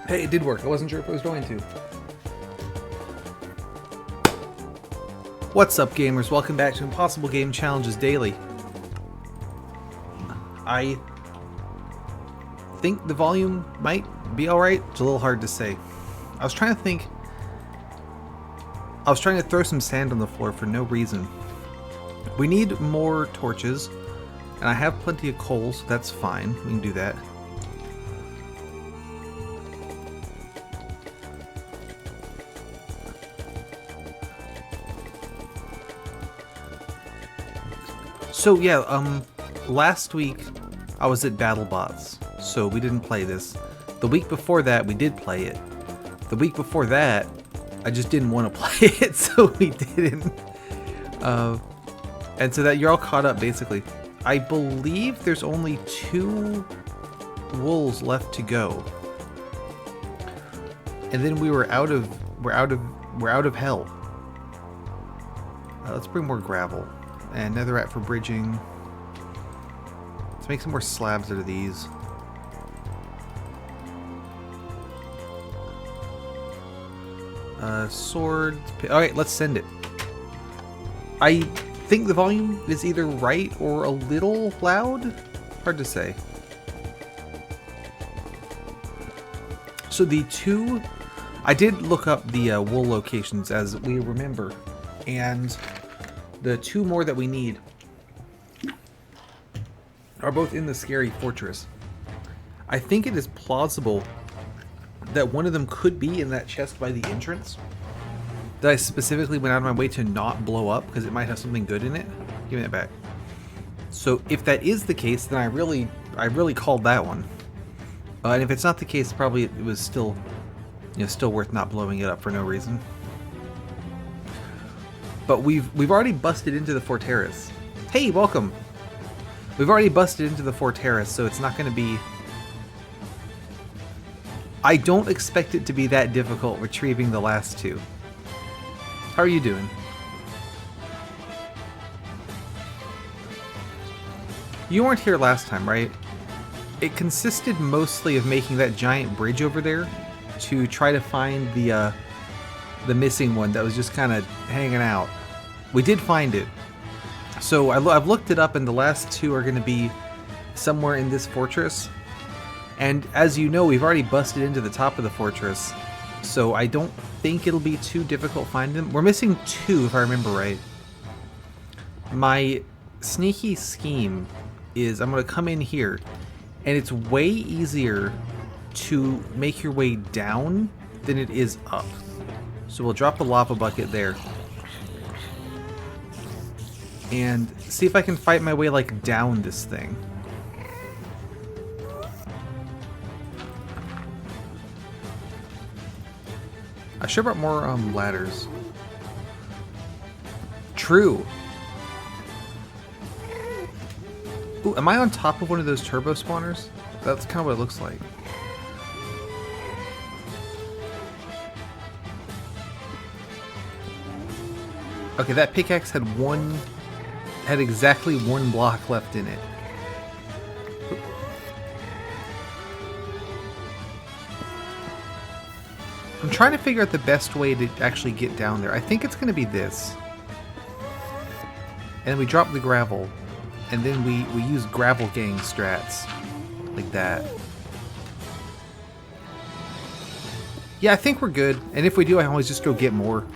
Hey, it did work. I wasn't sure if it was going to. What's up, gamers? Welcome back to Impossible Game Challenges Daily. I think the volume might be alright. It's a little hard to say. I was trying to throw some sand on the floor for no reason. We need more torches, and I have plenty of coal, so that's fine. We can do that. So yeah, last week I was at BattleBots, so we didn't play this. The week before that, we did play it. The week before that, I just didn't want to play it, so we didn't. And so that you're all caught up, basically. I believe there's only 2 wolves left to go, and then we're out of hell. Let's bring more gravel. And netherrack for bridging. Let's make some more slabs out of these. Sword. Alright, let's send it. I think the volume is either right or a little loud. Hard to say. So the 2... I did look up the wool locations as we remember. And the 2 more that we need are both in the scary fortress. I think it is plausible that one of them could be in that chest by the entrance that I specifically went out of my way to not blow up because it might have something good in it. Give me that back. So if that is the case, then I really called that one. And if it's not the case, probably it was still, still worth not blowing it up for no reason. But we've already busted into the Fortress. Hey, welcome! We've already busted into the Fortress, so it's not going to be... I don't expect it to be that difficult retrieving the last 2. How are you doing? You weren't here last time, right? It consisted mostly of making that giant bridge over there to try to find the missing one that was just kind of hanging out. We did find it. So I've looked it up, and the last 2 are going to be somewhere in this fortress. And as you know, we've already busted into the top of the fortress, so I don't think it'll be too difficult finding them. We're missing 2, if I remember right. My sneaky scheme is I'm going to come in here, and it's way easier to make your way down than it is up. So we'll drop the lava bucket there. And see if I can fight my way, like, down this thing. I should have brought more, ladders. True. Ooh, am I on top of one of those turbo spawners? That's kind of what it looks like. Okay, that pickaxe had exactly 1 block left in it. I'm trying to figure out the best way to actually get down there. I think it's going to be this. And then we drop the gravel. And then we use gravel gang strats. Like that. Yeah, I think we're good. And if we do, I can always just go get more.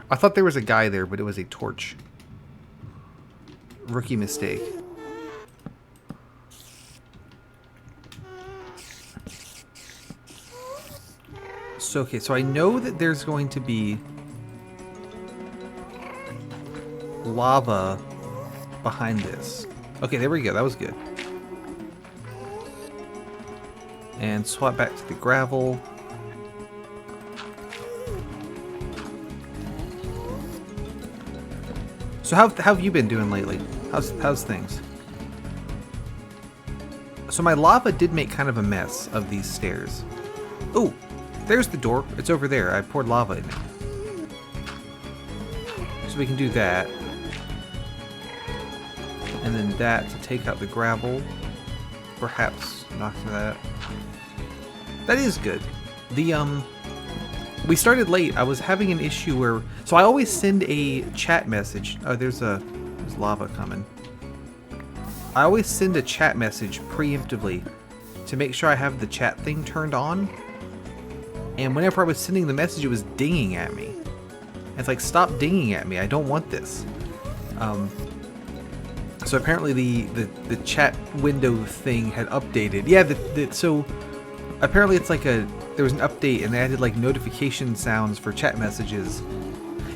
I thought there was a guy there, but it was a torch. Rookie mistake. So, okay, so I know that there's going to be lava behind this. Okay, there we go. That was good. And swap back to the gravel. So how have you been doing lately? How's things? So my lava did make kind of a mess of these stairs. Ooh, there's the door. It's over there. I poured lava in it. So we can do that. And then that to take out the gravel. Perhaps knock that. That is good. We started late. I was having an issue where... So I always send a chat message. Oh, there's lava coming. I always send a chat message preemptively to make sure I have the chat thing turned on. And whenever I was sending the message, it was dinging at me. It's like, stop dinging at me. I don't want this. So apparently the chat window thing had updated. Yeah, so apparently it's like there was an update and they added like notification sounds for chat messages.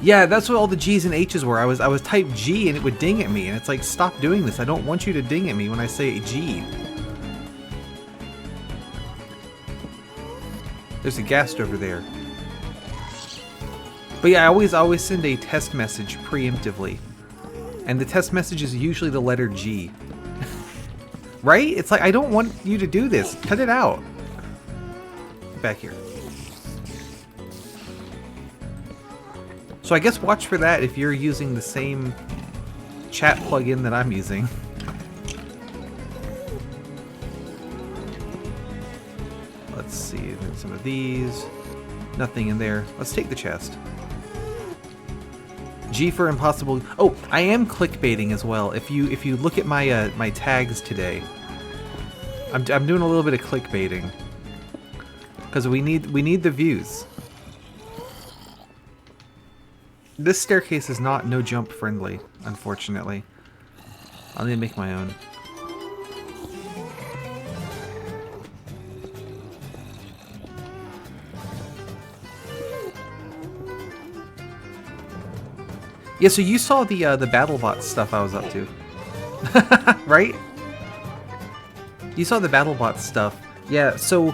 Yeah, that's what all the G's and H's were. I was type G and it would ding at me, and it's like, stop doing this. I don't want you to ding at me when I say G. There's a ghast over there. But yeah, I always send a test message preemptively. And the test message is usually the letter G. Right? It's like, I don't want you to do this. Cut it out. Back here. So I guess watch for that if you're using the same chat plugin that I'm using. Let's see, then some of these. Nothing in there. Let's take the chest. G for impossible. Oh, I am clickbaiting as well. If you look at my my tags today, I'm doing a little bit of clickbaiting because we need the views. This staircase is not no jump friendly, unfortunately. I'll need to make my own. Yeah, so you saw the BattleBot stuff I was up to, right? You saw the BattleBot stuff. Yeah, so,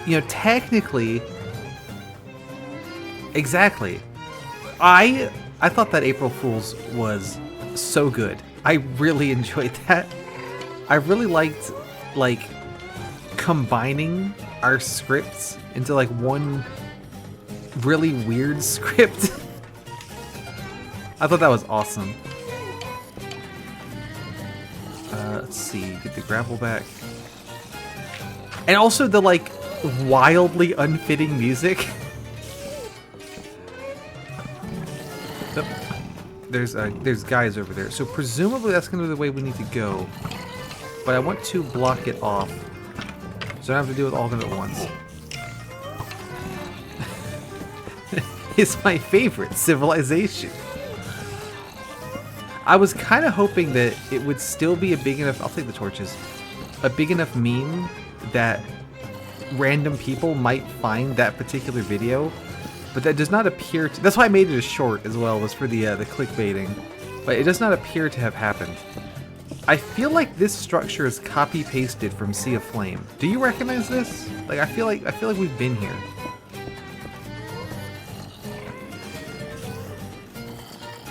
you know, technically, exactly. I thought that April Fool's was so good. I really enjoyed that. I really liked, like, combining our scripts into, like, one really weird script. I thought that was awesome. Let's see, get the gravel back. And also the, like, wildly unfitting music. Nope. There's guys over there. So presumably that's gonna be the way we need to go. But I want to block it off, so I don't have to deal with all of them at once. It's my favorite civilization. I was kind of hoping that it would still be a big enough... I'll take the torches. A big enough meme that random people might find that particular video. But that does not appear to... That's why I made it a short as well, was for the clickbaiting. But it does not appear to have happened. I feel like this structure is copy-pasted from Sea of Flame. Do you recognize this? Like, I feel like we've been here.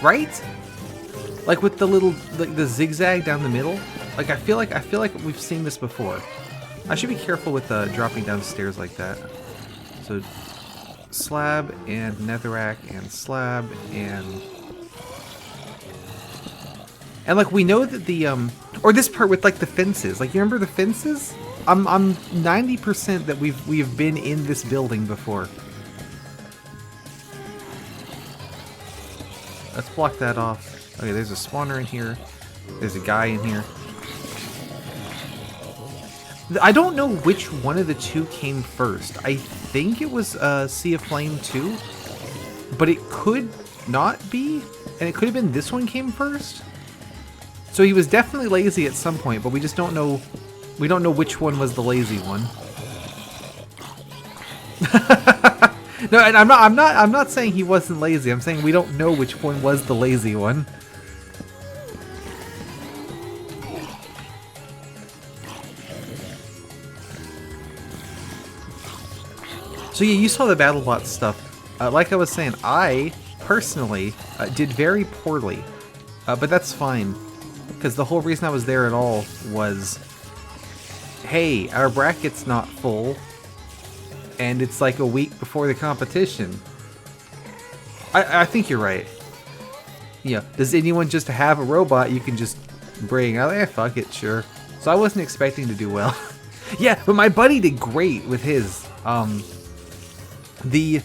Right? Like with the little, like the zigzag down the middle. Like I feel like we've seen this before. I should be careful with dropping down stairs like that. So slab and netherrack and slab and like we know that the or this part with like the fences. Like you remember the fences? I'm 90% that we've been in this building before. Let's block that off. Okay, there's a spawner in here. There's a guy in here. I don't know which one of the two came first. I think it was Sea of Flame 2, but it could not be, and it could have been this one came first. So he was definitely lazy at some point, but we just don't know. We don't know which one was the lazy one. No, and I'm not saying he wasn't lazy. I'm saying we don't know which one was the lazy one. So yeah, you saw the BattleBot stuff. Like I was saying, I personally did very poorly, but that's fine, because the whole reason I was there at all was, hey, our bracket's not full, and it's like a week before the competition. I think you're right. Yeah, does anyone just have a robot you can just Bring. Fuck it, sure. So I wasn't expecting to do well. Yeah, but my buddy did great with his. The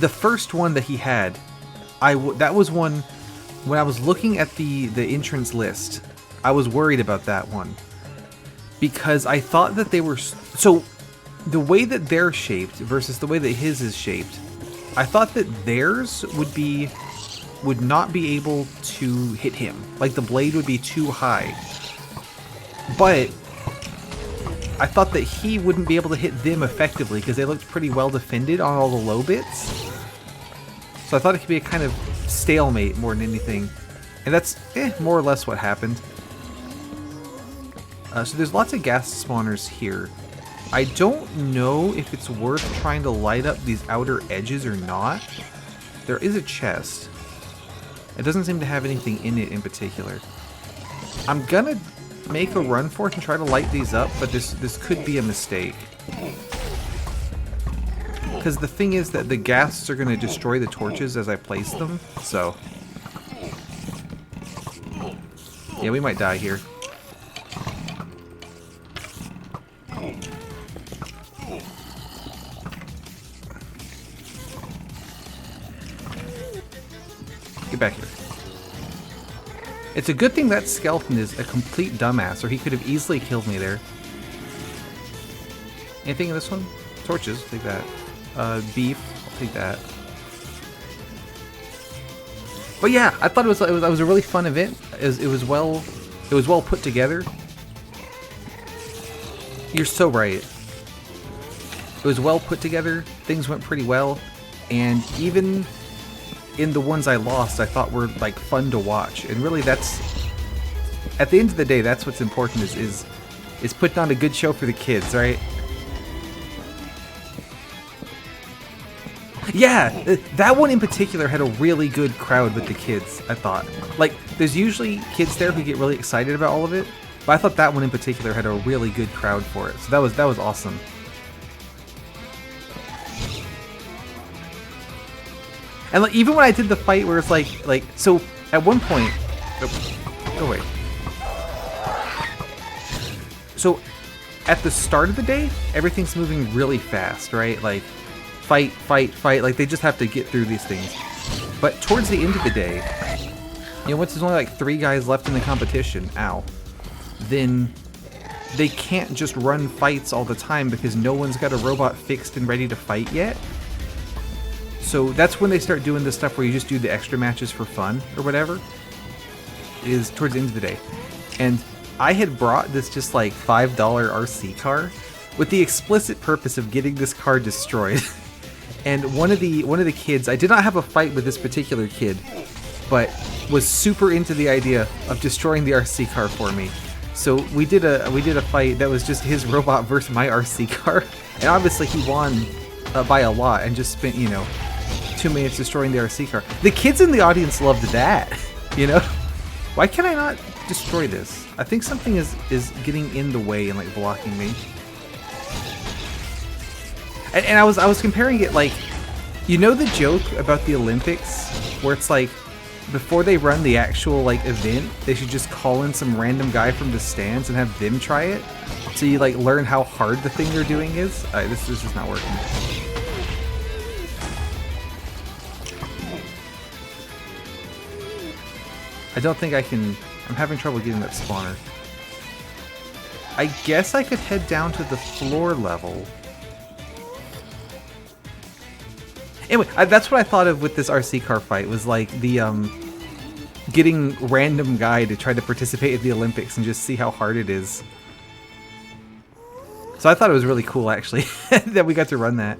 first one that he had, that was one when I was looking at the entrance list. I was worried about that one because I thought that they were so the way that they're shaped versus the way that his is shaped. I thought that theirs would not be able to hit him. Like the blade would be too high. But I thought that he wouldn't be able to hit them effectively because they looked pretty well defended on all the low bits. So I thought it could be a kind of stalemate more than anything. And that's more or less what happened. So there's lots of gas spawners here. I don't know if it's worth trying to light up these outer edges or not. There is a chest. It doesn't seem to have anything in it in particular. I'm gonna make a run for it and try to light these up, but this could be a mistake. Because the thing is that the ghasts are gonna destroy the torches as I place them, so... yeah, we might die here. Get back here. It's a good thing that skeleton is a complete dumbass, or he could have easily killed me there. Anything in this one? Torches, I'll take that. Beef, I'll take that. But yeah, I thought it was a really fun event. It was well put together. You're so right. It was well put together. Things went pretty well, and even in the ones I lost, I thought were like fun to watch. And really, that's at the end of the day, that's what's important is putting on a good show for the kids, right? Yeah, that one in particular had a really good crowd with the kids, I thought. Like, there's usually kids there who get really excited about all of it, but I thought that one in particular had a really good crowd for it. So that was awesome. And like, even when I did the fight where it's like so at one point, go away. So at the start of the day, everything's moving really fast, right? Like fight, like they just have to get through these things. But towards the end of the day, you know, once there's only like 3 guys left in the competition, then they can't just run fights all the time because no one's got a robot fixed and ready to fight yet. So that's when they start doing this stuff where you just do the extra matches for fun or whatever. Is towards the end of the day. And I had brought this just like $5 RC car with the explicit purpose of getting this car destroyed. And one of the kids, I did not have a fight with this particular kid, but was super into the idea of destroying the RC car for me. So we did a fight that was just his robot versus my RC car, and obviously he won by a lot and just spent, you know, 2 minutes destroying the RC car. The kids in the audience loved that, you know? Why can I not destroy this? I think something is getting in the way and like blocking me. And I was comparing it like, you know the joke about the Olympics where it's like before they run the actual like event, they should just call in some random guy from the stands and have them try it, so you like learn how hard the thing they're doing is. This is not working. I don't think I can. I'm having trouble getting that spawner. I guess I could head down to the floor level. Anyway, that's what I thought of with this RC car fight, was like the getting random guy to try to participate at the Olympics and just see how hard it is. So I thought it was really cool actually that we got to run that.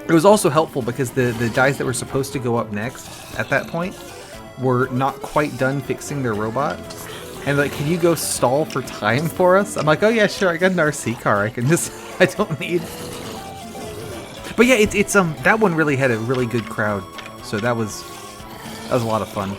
It was also helpful because the guys that were supposed to go up next at that point were not quite done fixing their robot. And like, can you go stall for time for us? I'm like, oh yeah, sure, I got an RC car. I can just, I don't need. But yeah, it's that one really had a really good crowd. So that was a lot of fun.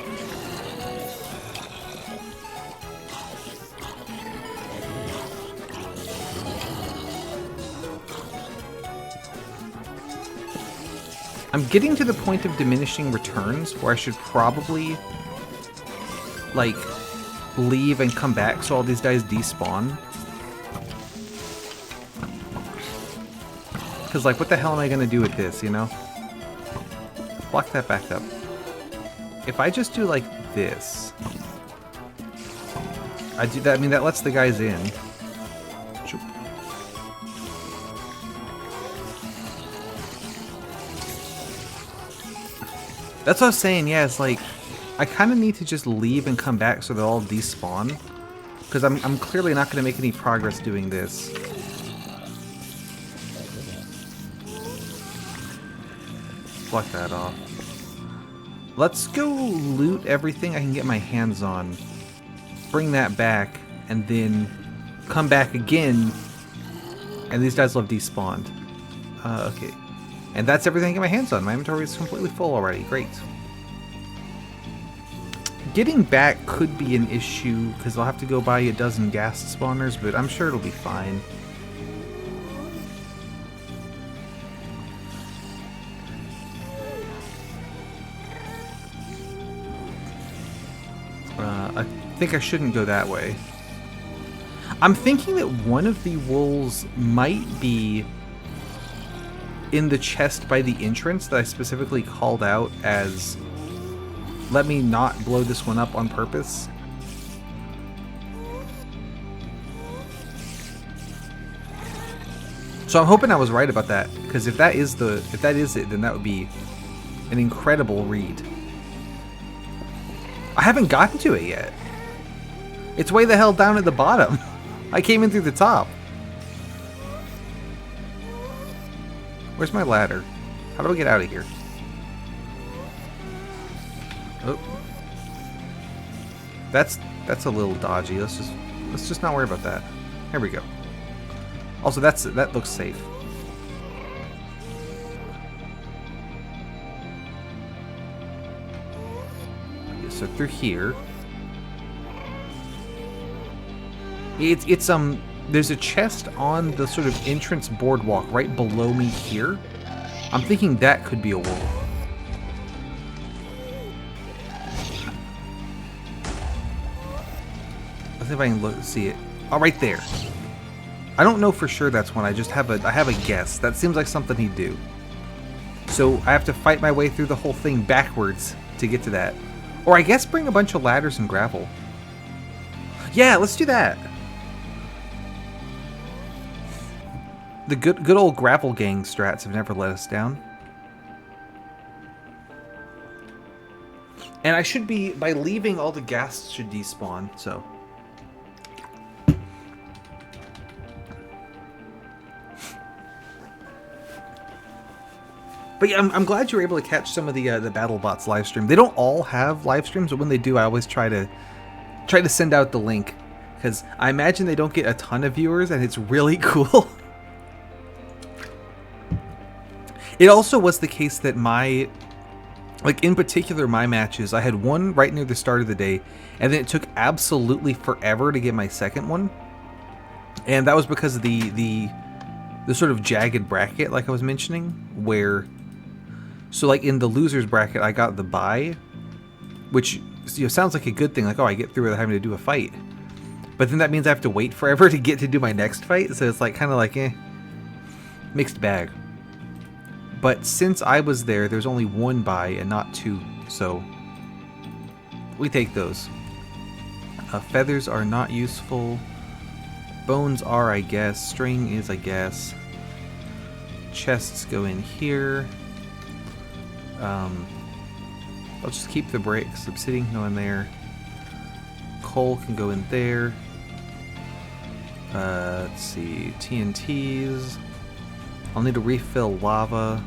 I'm getting to the point of diminishing returns where I should probably like leave and come back so all these guys despawn. Because, like, what the hell am I going to do with this, you know? Block that back up. If I just do, like, this... I do that. I mean, that lets the guys in. That's what I was saying, yeah, it's like... I kind of need to just leave and come back so they'll all despawn. Because I'm clearly not going to make any progress doing this. Block that off. Let's go loot everything I can get my hands on. Bring that back, and then come back again. And these guys will have despawned. Okay. And that's everything I get my hands on. My inventory is completely full already. Great. Getting back could be an issue, because I'll have to go buy a dozen gas spawners, but I'm sure it'll be fine. I think I shouldn't go that way. I'm thinking that one of the wolves might be in the chest by the entrance that I specifically called out as... Let me not blow this one up on purpose. So I'm hoping I was right about that, because if that is it, then that would be an incredible read. I haven't gotten to it yet. It's way the hell down at the bottom. I came in through the top. Where's my ladder? How do I get out of here? Oh. That's a little dodgy. Let's just not worry about that. Here we go. Also, that looks safe. Okay, so through here. It's there's a chest on the sort of entrance boardwalk right below me here. I'm thinking that could be a wolf. Let's see if I can see it. Oh, right there. I don't know for sure that's one. I have a guess. That seems like something he'd do. So I have to fight my way through the whole thing backwards to get to that. Or I guess bring a bunch of ladders and gravel. Yeah, let's do that. The good old gravel gang strats have never let us down. And I should be, by leaving, all the ghasts should despawn, so. But yeah, I'm glad you were able to catch some of the BattleBots live stream. They don't all have live streams, but when they do, I always try to send out the link, because I imagine they don't get a ton of viewers, and it's really cool. It also was the case that in particular my matches, I had one right near the start of the day, and then it took absolutely forever to get my second one, and that was because of the sort of jagged bracket, like I was mentioning, where. So, like, in the loser's bracket, I got the bye, which sounds like a good thing. Like, oh, I get through without having to do a fight. But then that means I have to wait forever to get to do my next fight. So it's, like, kind of like, mixed bag. But since I was there's only one bye and not two. So, we take those. Feathers are not useful. Bones are, I guess. String is, I guess. Chests go in here. I'll just keep the bricks. Obsidian can go in there. Coal can go in there. Let's see. TNTs. I'll need to refill lava.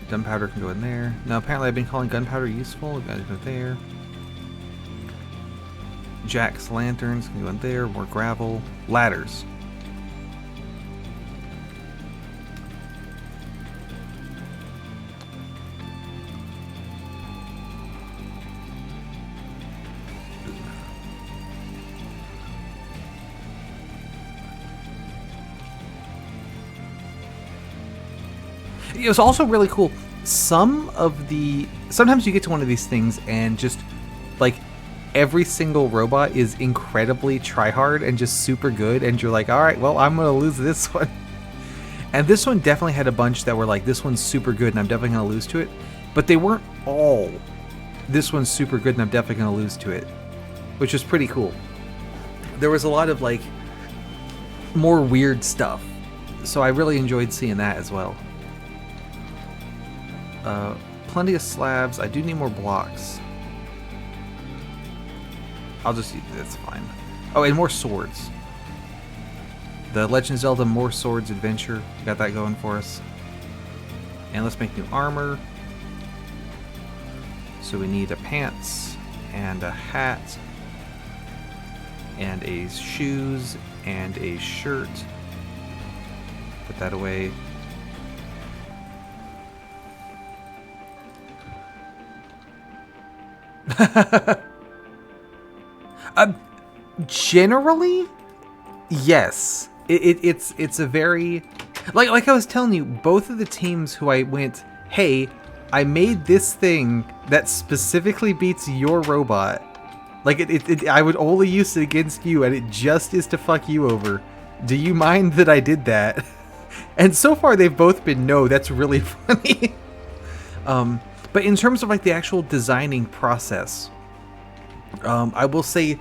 Gunpowder can go in there. No, apparently I've been calling gunpowder useful. Gotta go there. Jack's lanterns can go in there. More gravel. Ladders. It was also really cool. Sometimes you get to one of these things and just, like, every single robot is incredibly try-hard and just super good, and you're like, alright, well, I'm gonna lose this one. And this one definitely had a bunch that were like, this one's super good and I'm definitely gonna lose to it. But they weren't all, this one's super good and I'm definitely gonna lose to it. Which was pretty cool. There was a lot of like, more weird stuff. So I really enjoyed seeing that as well. Plenty of slabs. I do need more blocks. I'll just use that's fine. Oh, and more swords. The Legend of Zelda More Swords Adventure. Got that going for us. And let's make new armor. So we need a pants and a hat and a shoes and a shirt. Put that away. Generally, yes. It's a very like I was telling you, both of the teams who I went, hey, I made this thing that specifically beats your robot. Like I would only use it against you, and it just is to fuck you over. Do you mind that I did that? And so far they've both been no. That's really funny. But in terms of like the actual designing process, I will say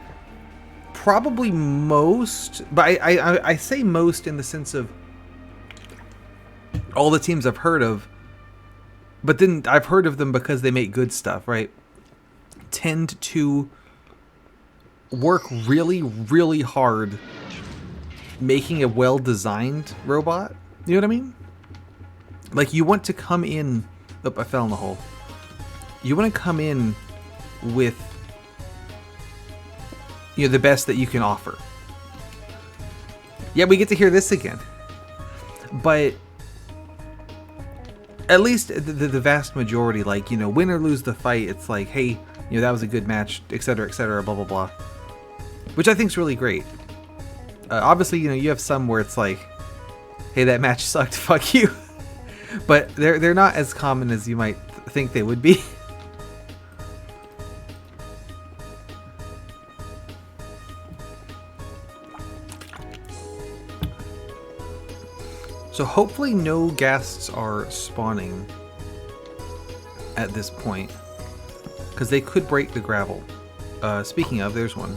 probably most, but I say most in the sense of all the teams I've heard of, but then I've heard of them because they make good stuff, right? Tend to work really, really hard making a well-designed robot. You know what I mean? Like, you want to come in... Oh, I fell in the hole. You want to come in with, you know, the best that you can offer. Yeah, we get to hear this again. But at least the vast majority, like, you know, win or lose the fight, it's like, hey, you know, that was a good match, etc., blah, blah, blah. Which I think is really great. Obviously, you know, you have some where it's like, hey, that match sucked, fuck you. But they're not as common as you might think they would be. So hopefully no ghasts are spawning at this point, because they could break the gravel. Speaking of, there's one.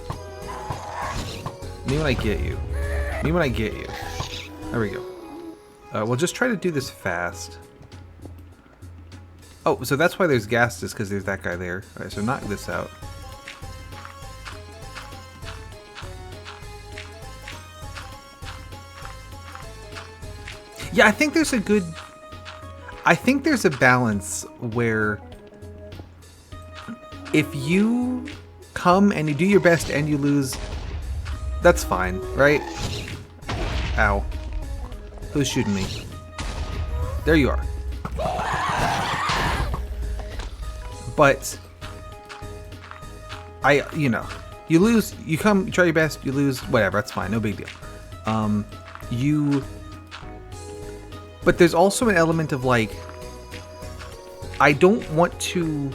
Me when I get you. Me when I get you. There we go. We'll just try to do this fast. Oh, so that's why there's ghasts, is because there's that guy there. Alright, so knock this out. Yeah, I think there's a good... I think there's a balance where if you come and you do your best and you lose, that's fine, right? Ow. Who's shooting me? There you are. But you know, you lose, you come, you try your best, you lose, whatever, that's fine, no big deal. But there's also an element of like, I don't want to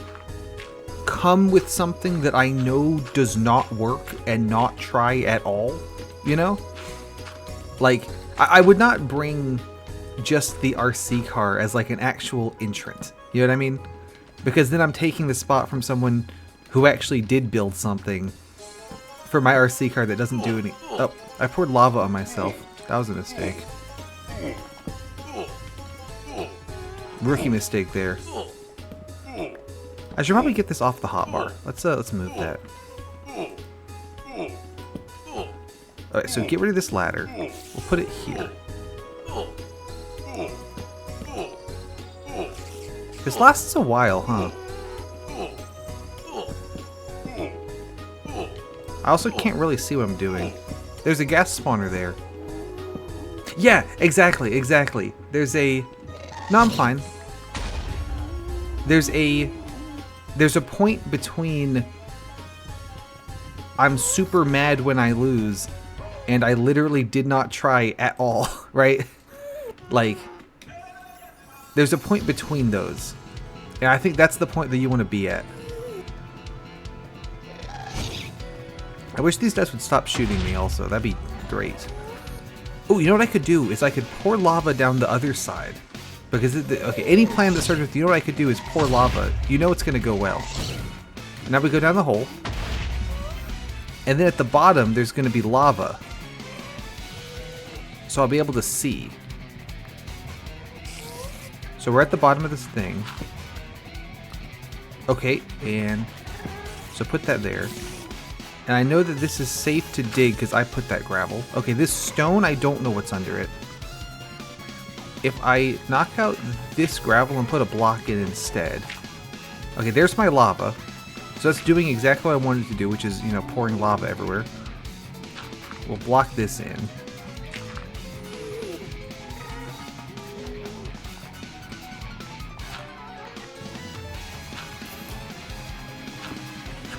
come with something that I know does not work and not try at all, you know? Like, I would not bring just the RC car as like an actual entrant, you know what I mean? Because then I'm taking the spot from someone who actually did build something for my RC car that doesn't do any... Oh, I poured lava on myself. That was a mistake. Rookie mistake there. I should probably get this off the hotbar. Let's move that. Alright, so get rid of this ladder. We'll put it here. This lasts a while, huh? I also can't really see what I'm doing. There's a gas spawner there. Yeah, exactly. There's a... No, I'm fine. There's a point between I'm super mad when I lose and I literally did not try at all, right? Like, there's a point between those. And I think that's the point that you want to be at. wish these guys would stop shooting me also. That'd be great. Oh, you know what I could do is I could pour lava down the other side. Because, okay, any plan that starts with, you know what I could do is pour lava. You know it's going to go well. Now we go down the hole. And then at the bottom, there's going to be lava. So I'll be able to see. So we're at the bottom of this thing. Okay, and so put that there. And I know that this is safe to dig because I put that gravel. Okay, this stone, I don't know what's under it. If I knock out this gravel and put a block in instead. Okay, there's my lava. So that's doing exactly what I wanted to do, which is, you know, pouring lava everywhere. We'll block this in.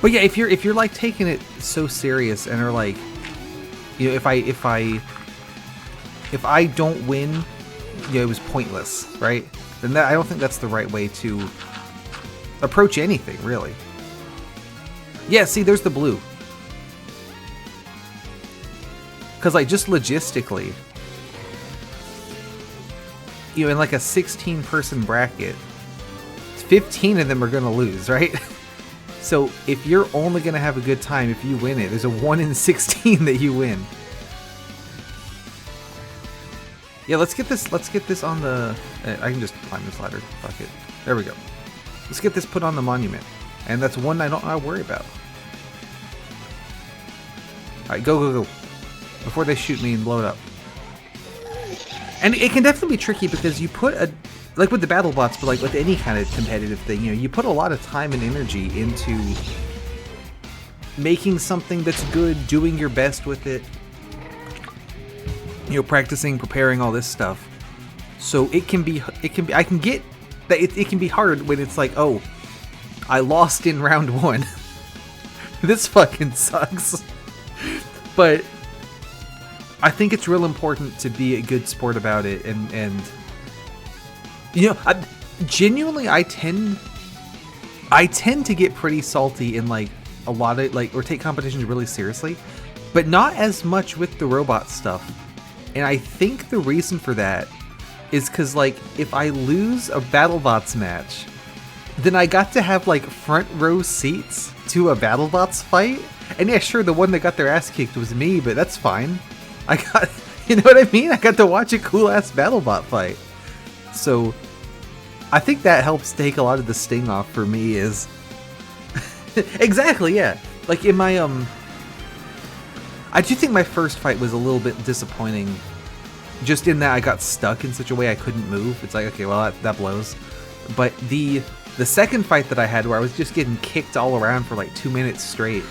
But yeah, if you're like taking it so serious and are like, you know, if I don't win, you know, it was pointless, right? Then I don't think that's the right way to approach anything, really. Yeah, see, there's the blue. Because, like, just logistically, you know, in like a 16-person bracket, 15 of them are going to lose, right? So if you're only going to have a good time if you win it, there's a 1 in 16 that you win. Yeah, let's get this on the... I can just climb this ladder. Fuck it. There we go. Let's get this put on the monument. And that's one I don't worry about. Alright, go. Before they shoot me and blow it up. And it can definitely be tricky because you put a... Like with the battle bots, but like with any kind of competitive thing, you know, you put a lot of time and energy into making something that's good, doing your best with it. You know, practicing, preparing, all this stuff. So it can be, I can get that it can be hard when it's like, oh, I lost in round 1. This fucking sucks. But I think it's real important to be a good sport about it, and you know, genuinely, I tend to get pretty salty in like a lot of like, or take competitions really seriously, but not as much with the robot stuff. And I think the reason for that is because, like, if I lose a BattleBots match, then I got to have like front row seats to a BattleBots fight. And yeah, sure, the one that got their ass kicked was me, but that's fine. I got, you know what I mean? I got to watch a cool ass BattleBot fight. So I think that helps take a lot of the sting off for me is exactly, yeah. Like in my I do think my first fight was a little bit disappointing, just in that I got stuck in such a way I couldn't move. It's like, okay, well that blows. But the second fight that I had where I was just getting kicked all around for like 2 minutes straight.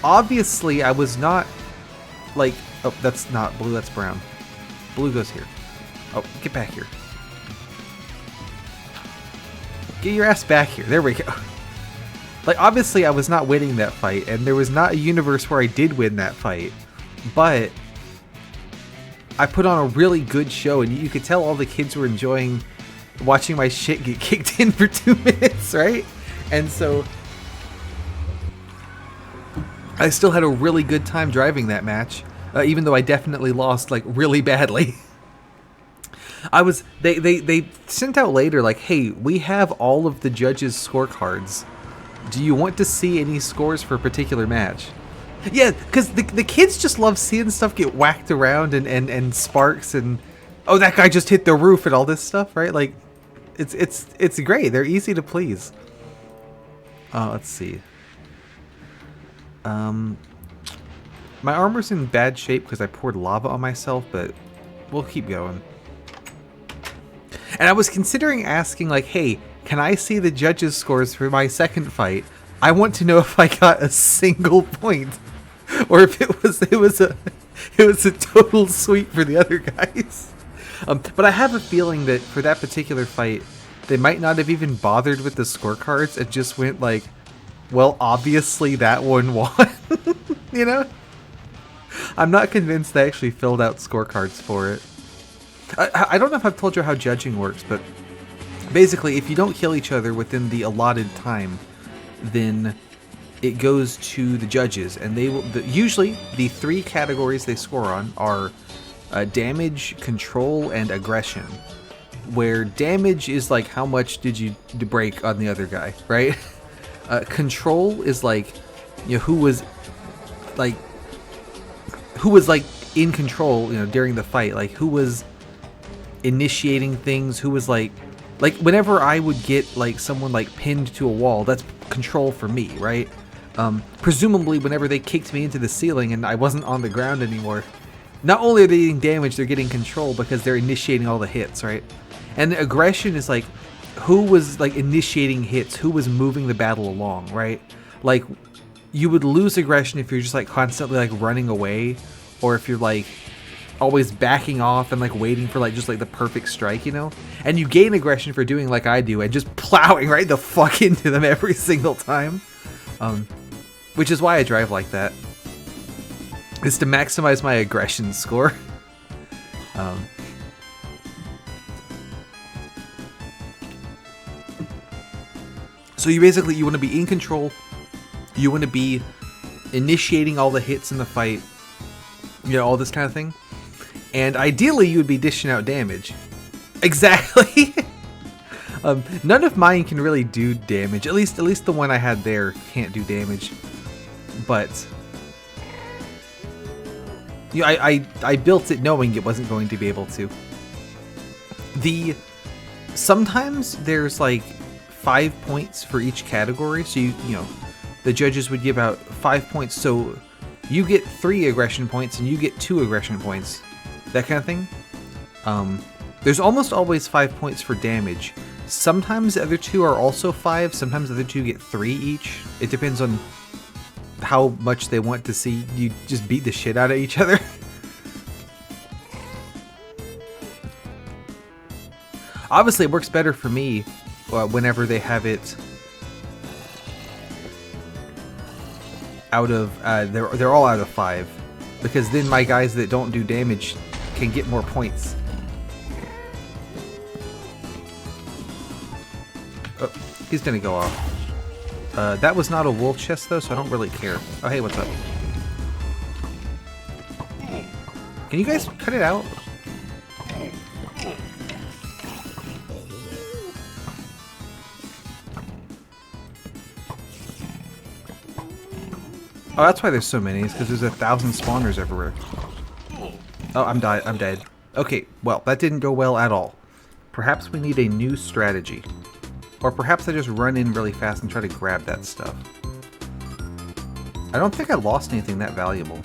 Obviously I was not like, oh, that's not blue, that's brown. Blue goes here. Oh, get back here. Get your ass back here. There we go. Like, obviously I was not winning that fight, and there was not a universe where I did win that fight, but I put on a really good show, and you could tell all the kids were enjoying watching my shit get kicked in for 2 minutes, right? And so I still had a really good time driving that match, even though I definitely lost, like, really badly. They sent out later, like, hey, we have all of the judges' scorecards. Do you want to see any scores for a particular match? Yeah, because the kids just love seeing stuff get whacked around and sparks and, oh, that guy just hit the roof and all this stuff, right? Like, it's great. They're easy to please. Let's see. My armor's in bad shape because I poured lava on myself, but we'll keep going. And I was considering asking, like, hey, can I see the judges' scores for my second fight? I want to know if I got a single point, or if it was a total sweep for the other guys. But I have a feeling that for that particular fight, they might not have even bothered with the scorecards. It just went like, well, obviously that one won. You know? I'm not convinced they actually filled out scorecards for it. I don't know if I've told you how judging works, but basically, if you don't kill each other within the allotted time, then it goes to the judges, and they will usually the 3 categories they score on are damage, control, and aggression. Where damage is like how much did you break on the other guy, right? Control is like, you know, who was like in control, you know, during the fight, like who was initiating things, who was like whenever I would get like someone like pinned to a wall, that's control for me, right? Presumably whenever they kicked me into the ceiling and I wasn't on the ground anymore, not only are they getting damage, they're getting control because they're initiating all the hits, right? And the aggression is like who was like initiating hits, who was moving the battle along, right? Like you would lose aggression if you're just like constantly like running away, or if you're like always backing off and like waiting for like just like the perfect strike, you know? And you gain aggression for doing like I do and just plowing right the fuck into them every single time. Which is why I drive like that. Is to maximize my aggression score. So you basically, you want to be in control. You want to be initiating all the hits in the fight. You know, all this kind of thing. And ideally, you would be dishing out damage. Exactly. None of mine can really do damage. At least the one I had there can't do damage. But you know, I built it knowing it wasn't going to be able to. Sometimes there's like 5 points for each category, so you know the judges would give out 5 points, so you get 3 aggression points and you get 2 aggression points, that kind of thing. There's almost always 5 points for damage. Sometimes the other 2 are also 5, sometimes the other 2 get 3 each. It depends on how much they want to see you just beat the shit out of each other. Obviously it works better for me whenever they have it out of they're all out of 5, because then my guys that don't do damage can get more points. Oh, he's gonna go off. That was not a wool chest though, so I don't really care. Oh hey, what's up? Can you guys cut it out? Oh, that's why there's so many. It's because there's 1,000 spawners everywhere. Oh, I'm dead. Okay, well, that didn't go well at all. Perhaps we need a new strategy. Or perhaps I just run in really fast and try to grab that stuff. I don't think I lost anything that valuable.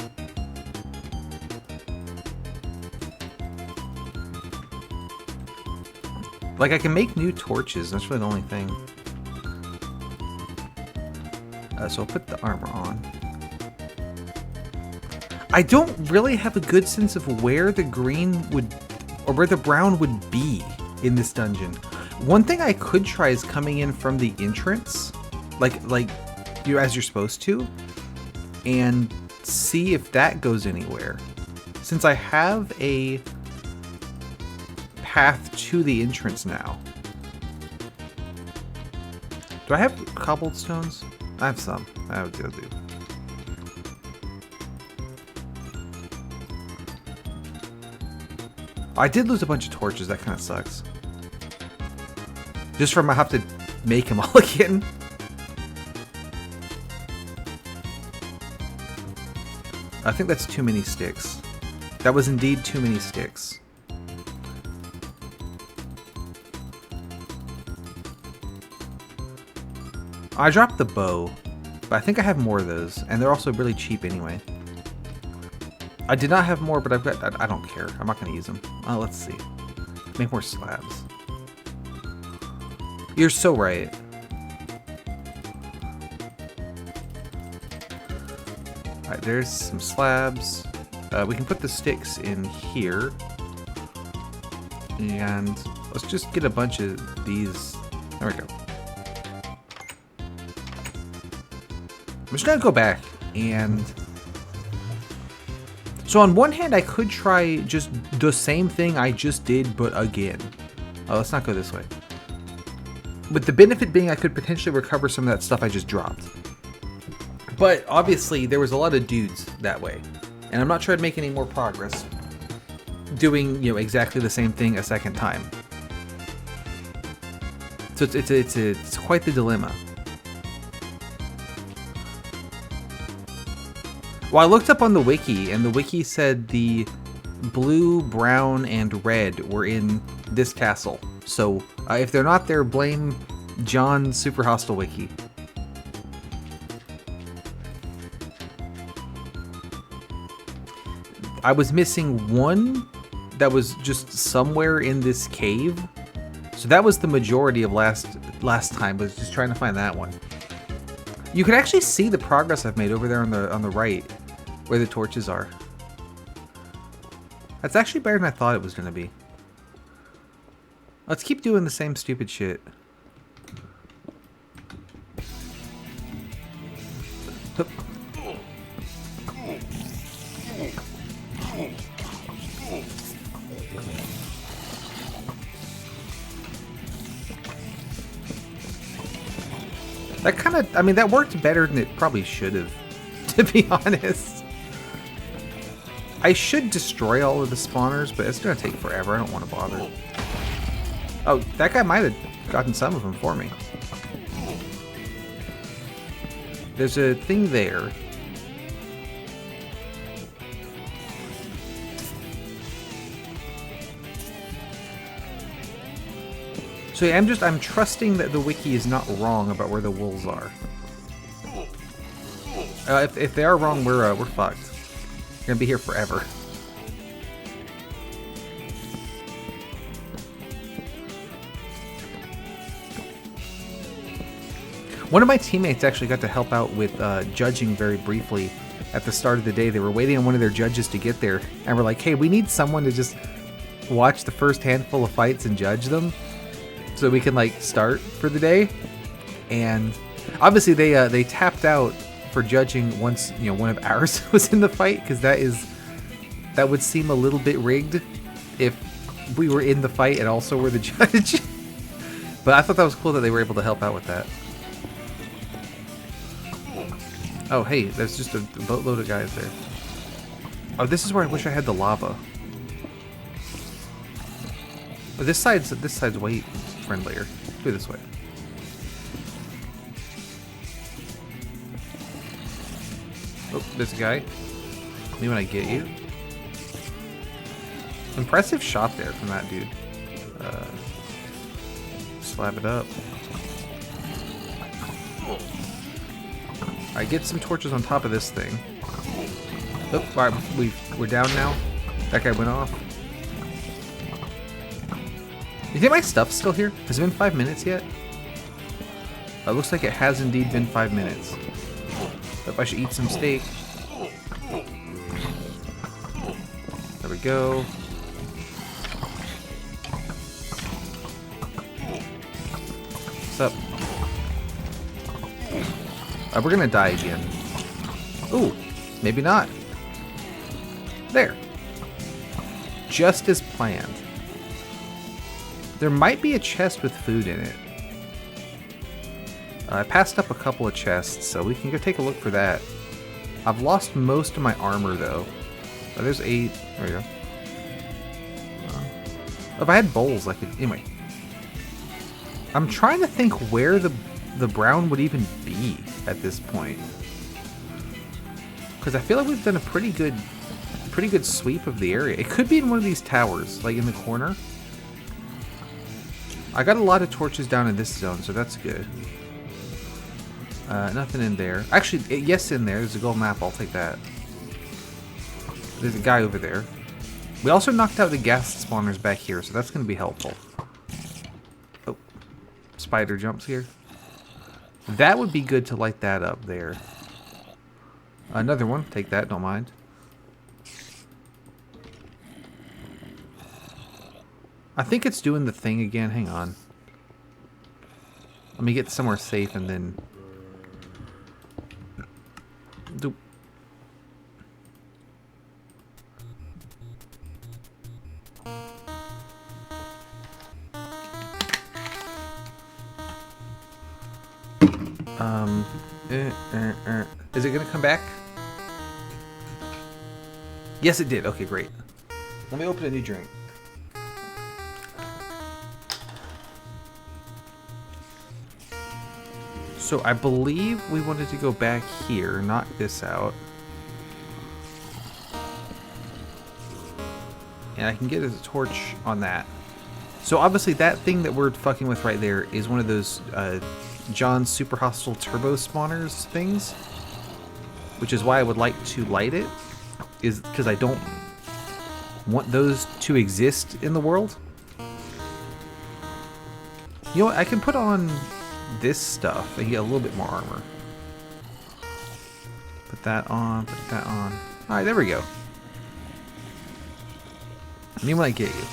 Like, I can make new torches. That's really the only thing. So I'll put the armor on. I don't really have a good sense of where the green would, or where the brown would be in this dungeon. One thing I could try is coming in from the entrance, like you as you're supposed to, and see if that goes anywhere. Since I have a path to the entrance now. Do I have cobblestones? I have some. I would do. I did lose a bunch of torches. That kind of sucks. Just from I have to make them all again. I think that's too many sticks. That was indeed too many sticks. I dropped the bow, but I think I have more of those, and they're also really cheap anyway. I did not have more, but I've got, I don't care. I'm not going to use them. Let's see. Make more slabs. You're so right. Alright, there's some slabs. We can put the sticks in here. And let's just get a bunch of these. There we go. I'm just going to go back and... So on one hand, I could try just the same thing I just did, but again. Oh, let's not go this way. With the benefit being I could potentially recover some of that stuff I just dropped. But obviously there was a lot of dudes that way. And I'm not trying to make any more progress doing, you know, exactly the same thing a second time. So it's quite the dilemma. Well, I looked up on the wiki, and the wiki said the blue, brown, and red were in this castle. So if they're not there, blame John's Super Hostile wiki. I was missing one that was just somewhere in this cave. So that was the majority of last time, was just trying to find that one. You can actually see the progress I've made over there on the right, where the torches are. That's actually better than I thought it was going to be. Let's keep doing the same stupid shit. That kind of, I mean, that worked better than it probably should have, to be honest. I should destroy all of the spawners, but it's going to take forever. I don't want to bother. Oh, that guy might have gotten some of them for me. There's a thing there. So yeah, I'm trusting that the wiki is not wrong about where the wolves are. If they are wrong, we're fucked. We're gonna be here forever. One of my teammates actually got to help out with judging very briefly at the start of the day. They were waiting on one of their judges to get there, and we're like, hey, we need someone to just watch the first handful of fights and judge them, so we can like start for the day. And obviously they tapped out for judging once, you know, one of ours was in the fight, because that would seem a little bit rigged if we were in the fight and also were the judge. But I thought that was cool that they were able to help out with that. Oh hey, there's just a boatload of guys there. Oh, this is where I wish I had the lava. But this side's way friendlier. Go this way. Oh, there's a guy. Me when I get you. Impressive shot there from that dude. Slap it up. Alright, get some torches on top of this thing. Oh, alright, we're down now. That guy went off. You think my stuff's still here? Has it been 5 minutes yet? It looks like it has indeed been 5 minutes. If I should eat some steak. There we go. What's up? We're gonna die again. Ooh, maybe not. There. Just as planned. There might be a chest with food in it. I passed up a couple of chests, so we can go take a look for that. I've lost most of my armor, though. Oh, there's 8. There we go. If I had bowls, I could... Anyway. I'm trying to think where the brown would even be at this point. Because I feel like we've done a pretty good sweep of the area. It could be in one of these towers, like in the corner. I got a lot of torches down in this zone, so that's good. Nothing in there. Actually, yes, in there. There's a gold map. I'll take that. There's a guy over there. We also knocked out the gas spawners back here, so that's going to be helpful. Oh, spider jumps here. That would be good to light that up there. Another one. Take that. Don't mind. I think it's doing the thing again. Hang on. Let me get somewhere safe and then... Doop. Is it gonna come back? Yes, it did. Okay, great. Let me open a new drink. So I believe we wanted to go back here, knock this out. And I can get a torch on that. So obviously that thing that we're fucking with right there is one of those John's Super Hostile Turbo Spawners things. Which is why I would like to light it. Is because I don't want those to exist in the world. You know what? I can put on this stuff and get a little bit more armor. Put that on, put that on. Alright, there we go. Me when I get you.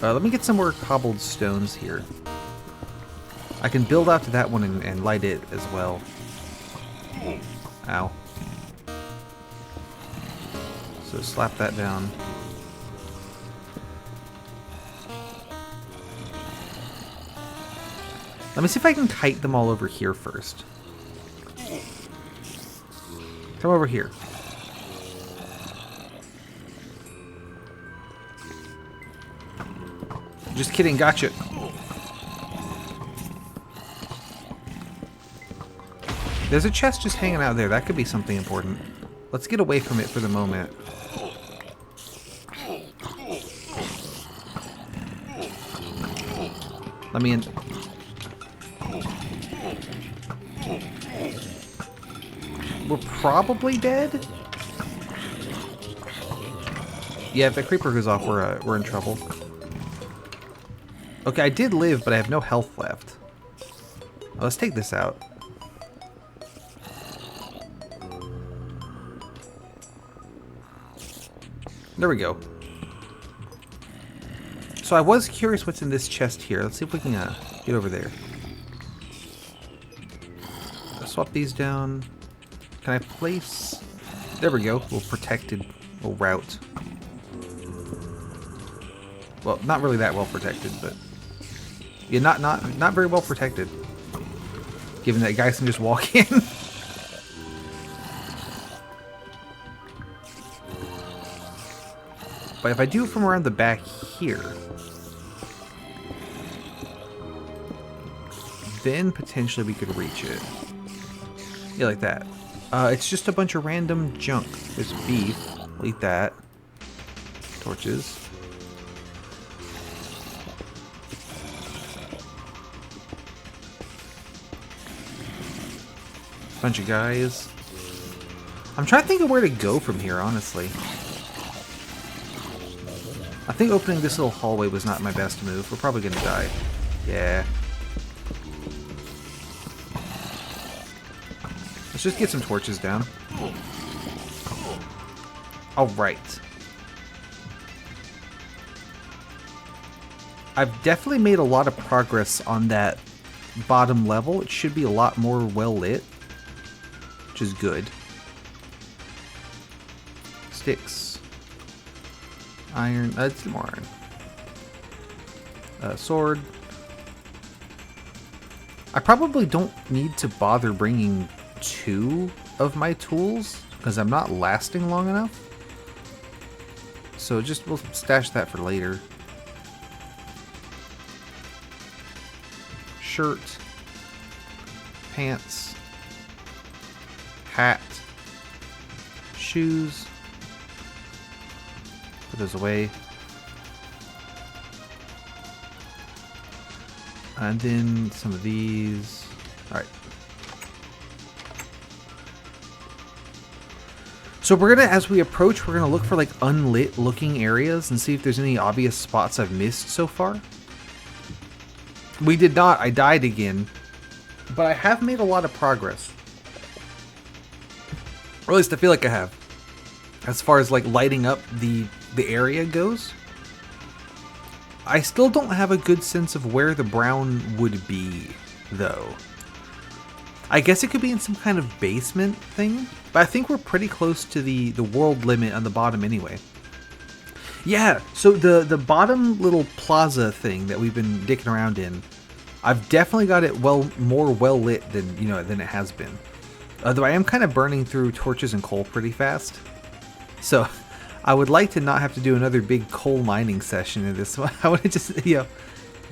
Let me get some more cobbled stones here. I can build out to that one and light it as well. Ow. So slap that down. Let me see if I can kite them all over here first. Come over here. Just kidding, gotcha. There's a chest just hanging out there. That could be something important. Let's get away from it for the moment. Let me in. We're probably dead. Yeah, if the creeper goes off, we're in trouble. Okay, I did live, but I have no health left. Oh, let's take this out. There we go. So I was curious what's in this chest here. Let's see if we can get over there. Swap these down. Can I place... There we go. A little protected little route. Well, not really that well protected, but... Yeah, not very well protected. Given that guys can just walk in. But if I do it from around the back here... then potentially we could reach it. Yeah, like that. It's just a bunch of random junk. There's beef. I'll eat that. Torches. Bunch of guys. I'm trying to think of where to go from here, honestly. I think opening this little hallway was not my best move. We're probably gonna die. Yeah. Let's just get some torches down. Alright. I've definitely made a lot of progress on that bottom level. It should be a lot more well lit, which is good. Sticks. Iron. It's more iron. Sword. I probably don't need to bother bringing 2 of my tools because I'm not lasting long enough. So just we'll stash that for later. Shirt. Pants. Hat. Shoes. Put those away. And then some of these. Alright. So we're gonna, as we approach, we're gonna look for like unlit looking areas and see if there's any obvious spots I've missed so far. We did not. I died again. But I have made a lot of progress. Or at least I feel like I have. As far as like lighting up the area goes. I still don't have a good sense of where the brown would be, though. I guess it could be in some kind of basement thing, but I think we're pretty close to the world limit on the bottom anyway. Yeah, so the bottom little plaza thing that we've been dicking around in, I've definitely got it more well lit than than it has been. Although I am kind of burning through torches and coal pretty fast, so I would like to not have to do another big coal mining session in this one. I want to just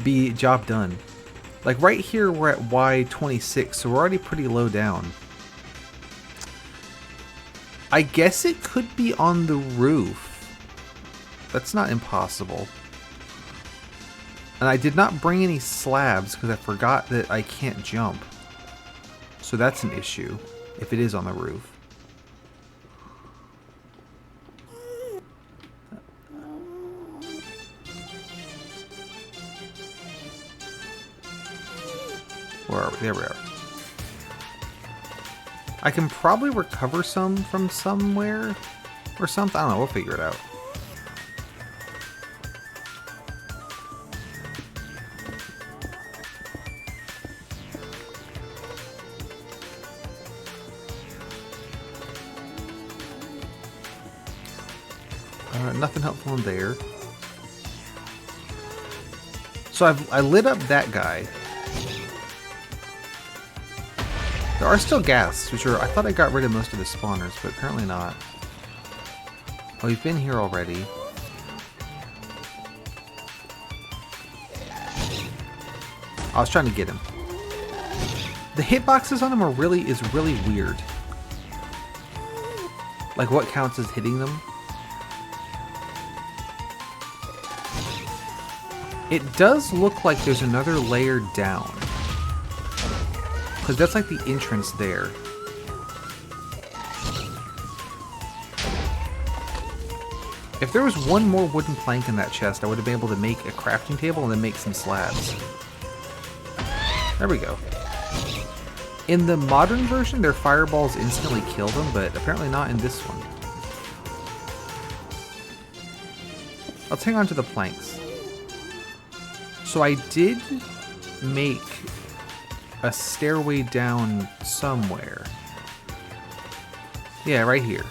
be job done. Like right here we're at Y26, so we're already pretty low down. I guess it could be on the roof. That's not impossible. And I did not bring any slabs because I forgot that I can't jump. So that's an issue if it is on the roof. Where are we? There we are. I can probably recover some from somewhere or something. I don't know. We'll figure it out. Nothing helpful in there. So I lit up that guy. There are still ghasts, which are... I thought I got rid of most of the spawners, but apparently not. Oh, we've been here already. I was trying to get him. The hitboxes on him are really weird. Like what counts as hitting them? It does look like there's another layer down. Because that's like the entrance there. If there was one more wooden plank in that chest, I would have been able to make a crafting table and then make some slabs. There we go. In the modern version, their fireballs instantly kill them, but apparently not in this one. Let's hang on to the planks. So I did make a stairway down somewhere. Yeah, right here.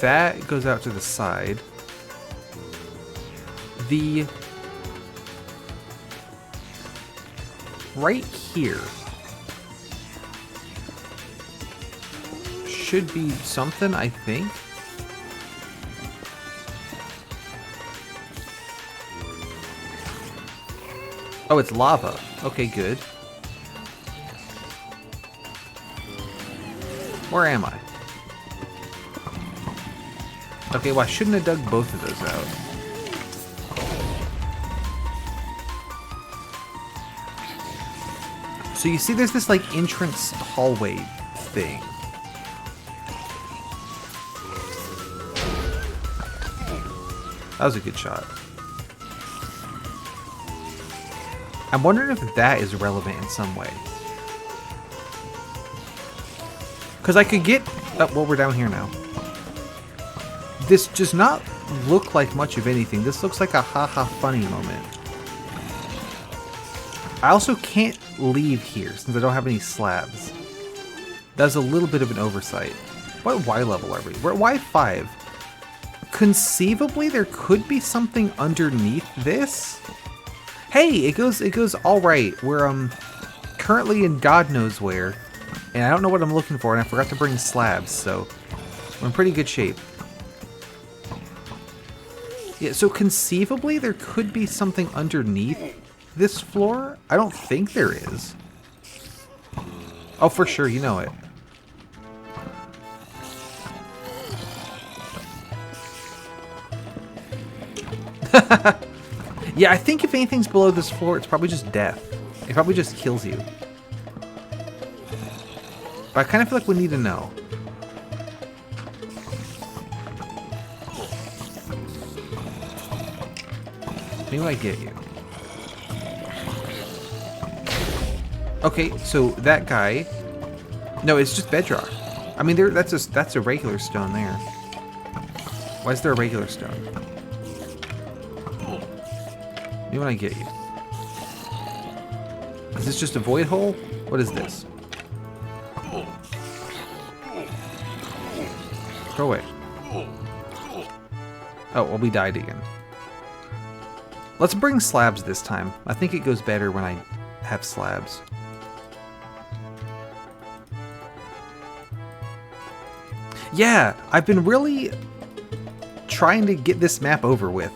That goes out to the side. The... right here should be something, I think. Oh, it's lava. Okay, good. Where am I? Okay, well, I shouldn't have dug both of those out. So you see there's this, like, entrance hallway thing. That was a good shot. I'm wondering if that is relevant in some way. Because I could get... oh, well, we're down here now. This does not look like much of anything. This looks like a haha funny moment. I also can't leave here since I don't have any slabs. That's a little bit of an oversight. What Y level are we? We're at Y5. Conceivably, there could be something underneath this. Hey, it goes all right. We're currently in God knows where, and I don't know what I'm looking for, and I forgot to bring slabs, so we're in pretty good shape. Yeah, so conceivably there could be something underneath this floor. I don't think there is. Oh, for sure, you know it. Yeah, I think if anything's below this floor, it's probably just death. It probably just kills you. But I kind of feel like we need to know. Maybe I get you. Okay, so that guy... no, it's just bedrock. I mean, that's a regular stone there. Why is there a regular stone? Maybe when I get you. Is this just a void hole? What is this? Go away. Oh, well, we died again. Let's bring slabs this time. I think it goes better when I have slabs. Yeah, I've been really trying to get this map over with.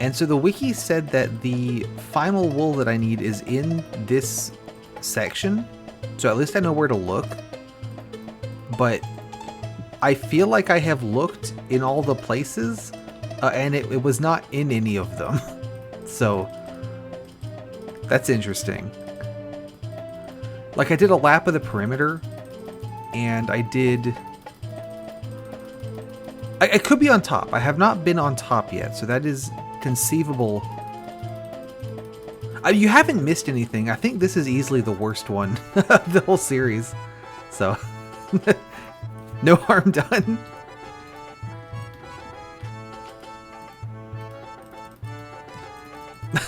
And so the wiki said that the final wool that I need is in this section. So at least I know where to look. But I feel like I have looked in all the places, and it was not in any of them. So that's interesting. Like, I did a lap of the perimeter, and I did... I could be on top. I have not been on top yet, so that is conceivable. You haven't missed anything. I think this is easily the worst one of the whole series. So, no harm done.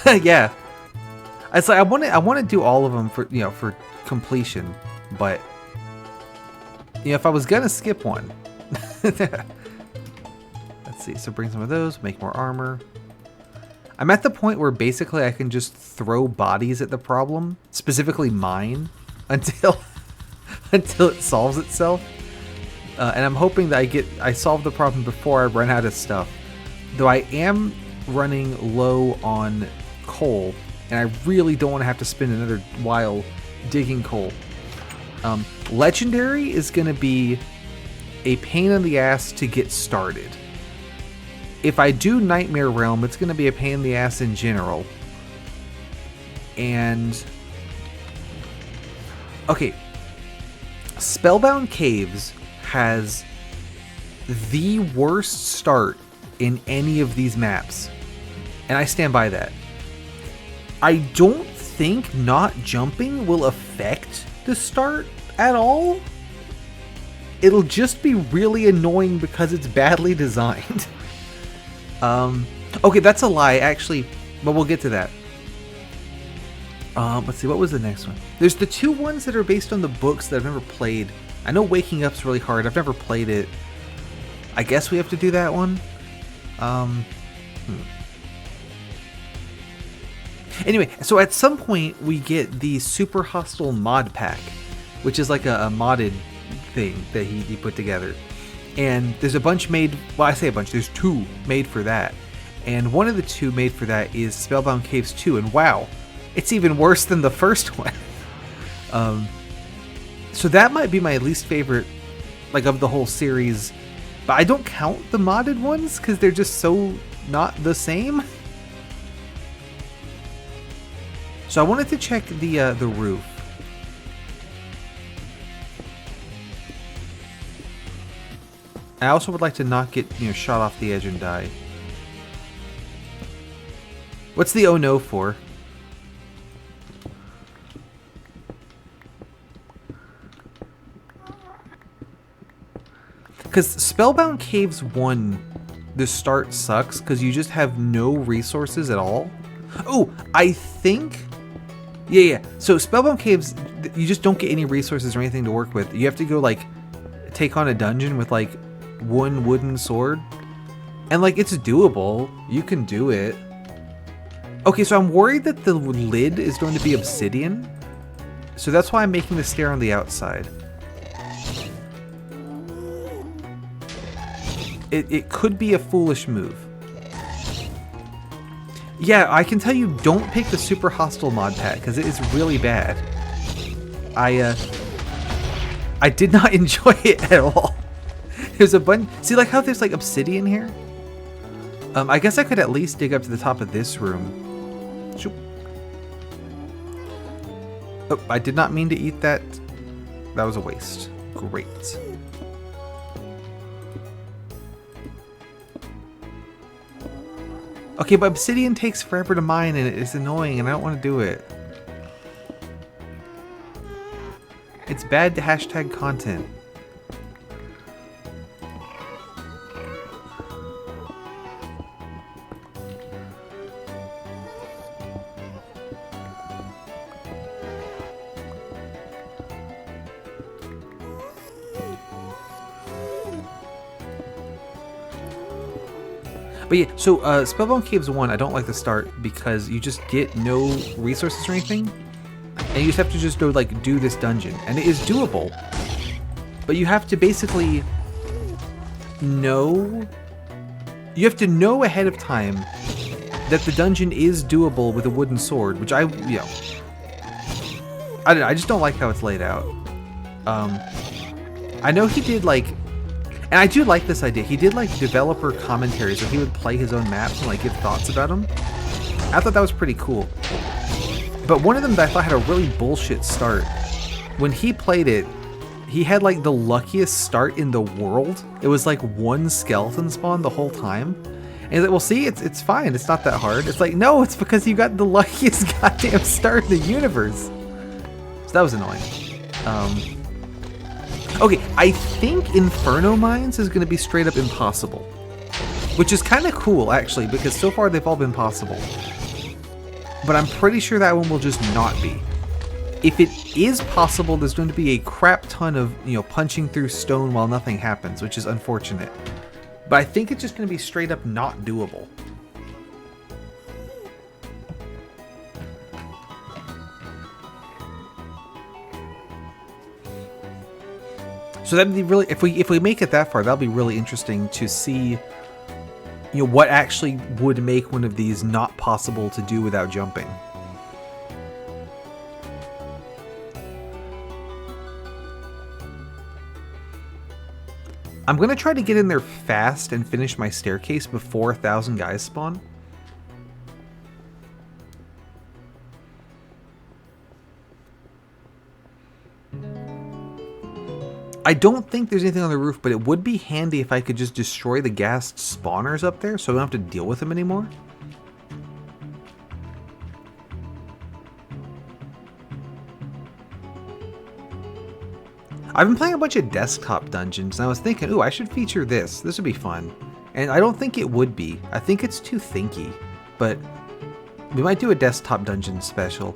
Yeah, it's like I want to do all of them for for completion, but if I was gonna skip one. Let's see, so bring some of those, make more armor. I'm at the point where basically I can just throw bodies at the problem, specifically mine, until it solves itself. And I'm hoping that I solve the problem before I run out of stuff. Though I am running low on coal, and I really don't want to have to spend another while digging coal. Legendary is going to be a pain in the ass to get started. If I do Nightmare Realm, it's going to be a pain in the ass in general. And... okay. Spellbound Caves has the worst start in any of these maps. And I stand by that. I don't think not jumping will affect the start at all. It'll just be really annoying because it's badly designed. Okay, that's a lie, actually, but we'll get to that. Let's see, what was the next one? There's the two ones that are based on the books that I've never played. I know Waking Up's really hard. I've never played it. I guess we have to do that one. Anyway, so at some point we get the Super Hostile mod pack, which is like a modded thing that he put together. And there's a bunch made, well, I say a bunch, there's two made for that. And one of the two made for that is Spellbound Caves 2, and wow, it's even worse than the first one. So that might be my least favorite, like, of the whole series. But I don't count the modded ones, because they're just so not the same. So I wanted to check the roof. I also would like to not get, shot off the edge and die. What's the oh no for? Because Spellbound Caves 1, the start sucks because you just have no resources at all. Oh, I think... Yeah. So Spellbound Caves, you just don't get any resources or anything to work with. You have to go, like, take on a dungeon with, like, one wooden sword, and like it's doable. You can do it. Okay, so I'm worried that the lid is going to be obsidian, so that's why I'm making the stair on the outside. It could be a foolish move. Yeah, I can tell you, don't pick the Super Hostile mod pack because it is really bad. I did not enjoy it at all. There's a bunch. See, like how there's like obsidian here? I guess I could at least dig up to the top of this room. Shoop. Oh, I did not mean to eat that. That was a waste. Great. Okay, but obsidian takes forever to mine and it's annoying and I don't want to do it. It's bad to hashtag content. But yeah, so Spellbound Caves 1, I don't like the start because you just get no resources or anything. And you just have to just go, like, do this dungeon. And it is doable. But you have to basically know... You have to know ahead of time that the dungeon is doable with a wooden sword, which I don't know, I just don't like how it's laid out. I know he did, like... And I do like this idea. He did, like, developer commentaries where he would play his own maps and, like, give thoughts about them. I thought that was pretty cool. But one of them that I thought had a really bullshit start. When he played it, he had, like, the luckiest start in the world. It was, like, one skeleton spawn the whole time. And he's like, well, see, it's fine. It's not that hard. It's like, no, it's because you got the luckiest goddamn start in the universe. So that was annoying. Okay, I think Inferno Mines is going to be straight up impossible. Which is kind of cool, actually, because so far they've all been possible. But I'm pretty sure that one will just not be. If it is possible, there's going to be a crap ton of, you know, punching through stone while nothing happens, which is unfortunate. But I think it's just going to be straight up not doable. So that'd be really, if we make it that far, that'll be really interesting to see, you know, what actually would make one of these not possible to do without jumping. I'm gonna try to get in there fast and finish my staircase before 1,000 guys spawn. I don't think there's anything on the roof, but it would be handy if I could just destroy the ghast spawners up there so I don't have to deal with them anymore. I've been playing a bunch of desktop dungeons, and I was thinking, ooh, I should feature this. This would be fun. And I don't think it would be. I think it's too thinky, but we might do a desktop dungeon special.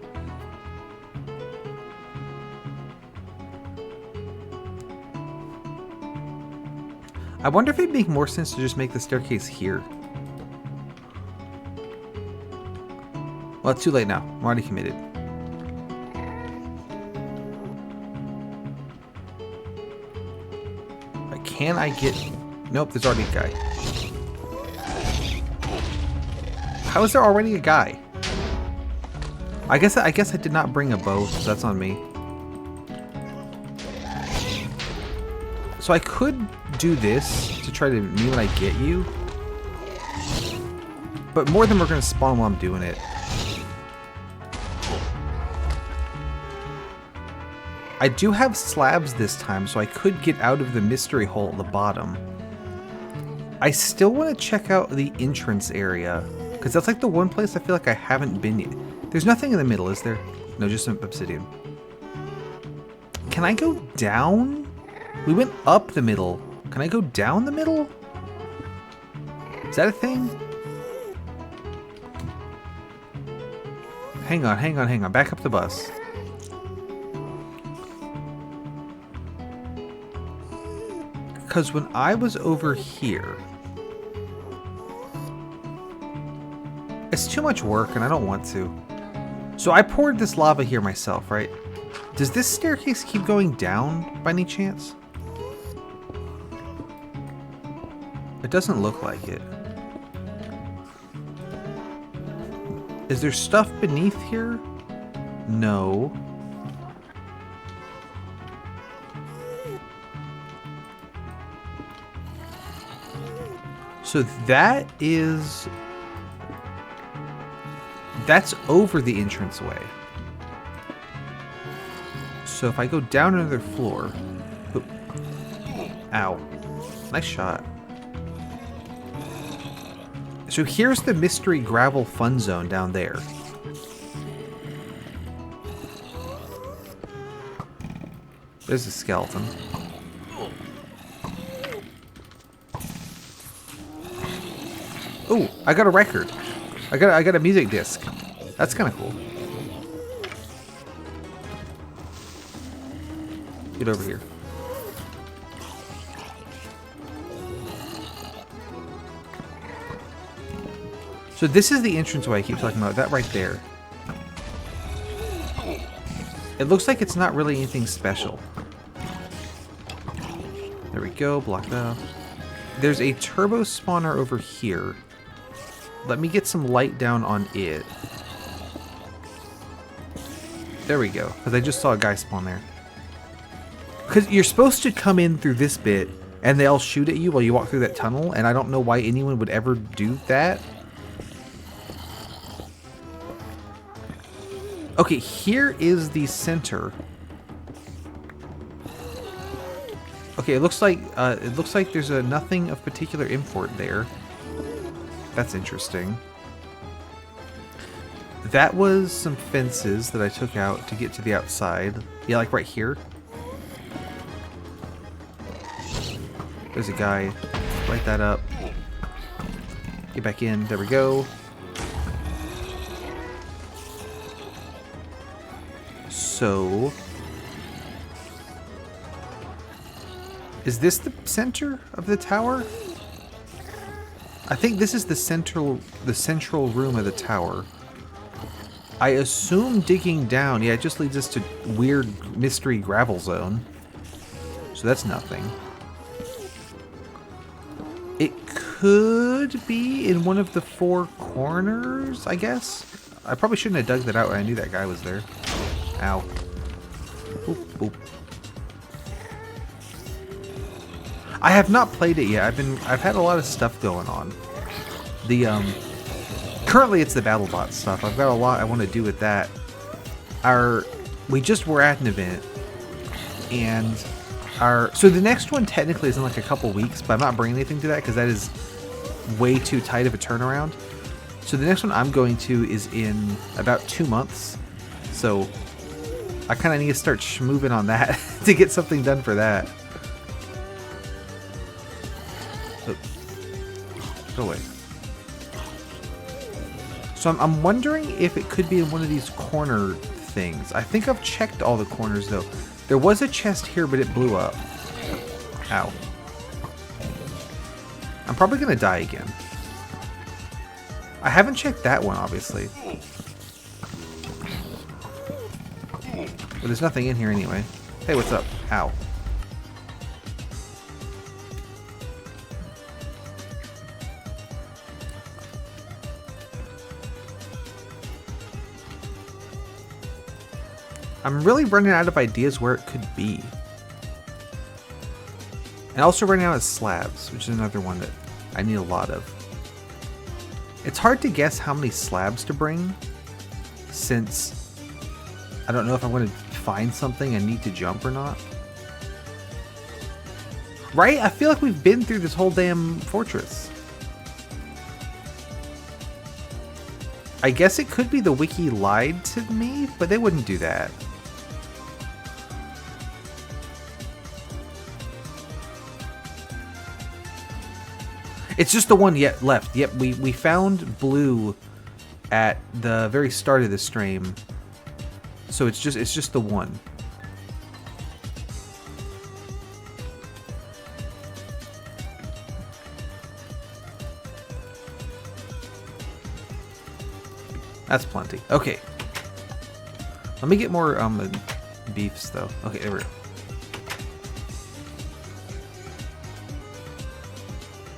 I wonder if it'd make more sense to just make the staircase here. Well, it's too late now. I'm already committed. Can I get... Nope, there's already a guy. How is there already a guy? I guess I did not bring a bow, so that's on me. So I could do this to try to me when I get you. But more of them are going to spawn while I'm doing it. I do have slabs this time, so I could get out of the mystery hole at the bottom. I still want to check out the entrance area, because that's like the one place I feel like I haven't been yet. There's nothing in the middle, is there? No, just some obsidian. Can I go down? We went up the middle. Can I go down the middle? Is that a thing? Hang on. Back up the bus. Because when I was over here, it's too much work and I don't want to. So I poured this lava here myself, right? Does this staircase keep going down by any chance? It doesn't look like it. Is there stuff beneath here? No. So that's over the entranceway. So if I go down another floor, oh, ow, nice shot. So here's the mystery gravel fun zone down there. There's a skeleton. Oh, I got a record. I got a music disc. That's kind of cool. Get over here. So this is the entranceway I keep talking about. That right there. It looks like it's not really anything special. There we go. Block that off. There's a turbo spawner over here. Let me get some light down on it. There we go. Because I just saw a guy spawn there. Because you're supposed to come in through this bit and they'll shoot at you while you walk through that tunnel. And I don't know why anyone would ever do that. Okay, here is the center. Okay, it looks like there's a nothing of particular import there. That's interesting. That was some fences that I took out to get to the outside. Yeah, like right here. There's a guy. Light that up. Get back in. There we go. So, is this the center of the tower? I think this is the central room of the tower. I assume digging down, yeah, it just leads us to weird mystery gravel zone. So that's nothing. It could be in one of the four corners, I guess. I probably shouldn't have dug that out when I knew that guy was there. Ow. Boop, boop. I have not played it yet. I've had a lot of stuff going on. Currently it's the BattleBot stuff. I've got a lot I want to do with that. We just were at an event, and so the next one technically is in like a couple weeks, but I'm not bringing anything to that because that is way too tight of a turnaround. So the next one I'm going to is in about 2 months. So I kind of need to start moving on that to get something done for that. Oh. Go away. So I'm wondering if it could be in one of these corner things. I think I've checked all the corners though. There was a chest here, but it blew up. Ow. I'm probably going to die again. I haven't checked that one, obviously. But there's nothing in here anyway. Hey, what's up? Ow. I'm really running out of ideas where it could be. And also running out of slabs, which is another one that I need a lot of. It's hard to guess how many slabs to bring, since I don't know if I'm going to find something and need to jump or not. Right? I feel like we've been through this whole damn fortress. I guess it could be the wiki lied to me, but they wouldn't do that. It's just the one yet left. Yep, we found blue at the very start of the stream. So it's just the one. That's plenty. Okay. Let me get more beefs though. Okay, there we go.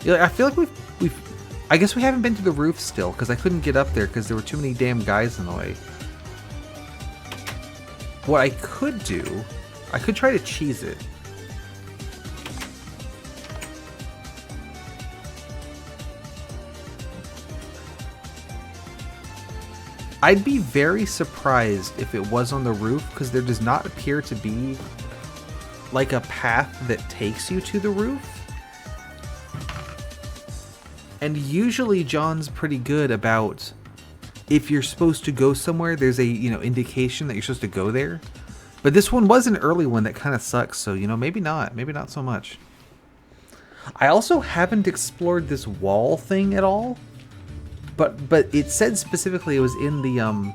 Yeah, I feel like we've I guess we haven't been to the roof still because I couldn't get up there because there were too many damn guys in the way. What I could do, I could try to cheese it. I'd be very surprised if it was on the roof because there does not appear to be like a path that takes you to the roof. And usually John's pretty good about if you're supposed to go somewhere, there's a, indication that you're supposed to go there. But this one was an early one that kind of sucks, so, maybe not so much. I also haven't explored this wall thing at all. But it said specifically it was in the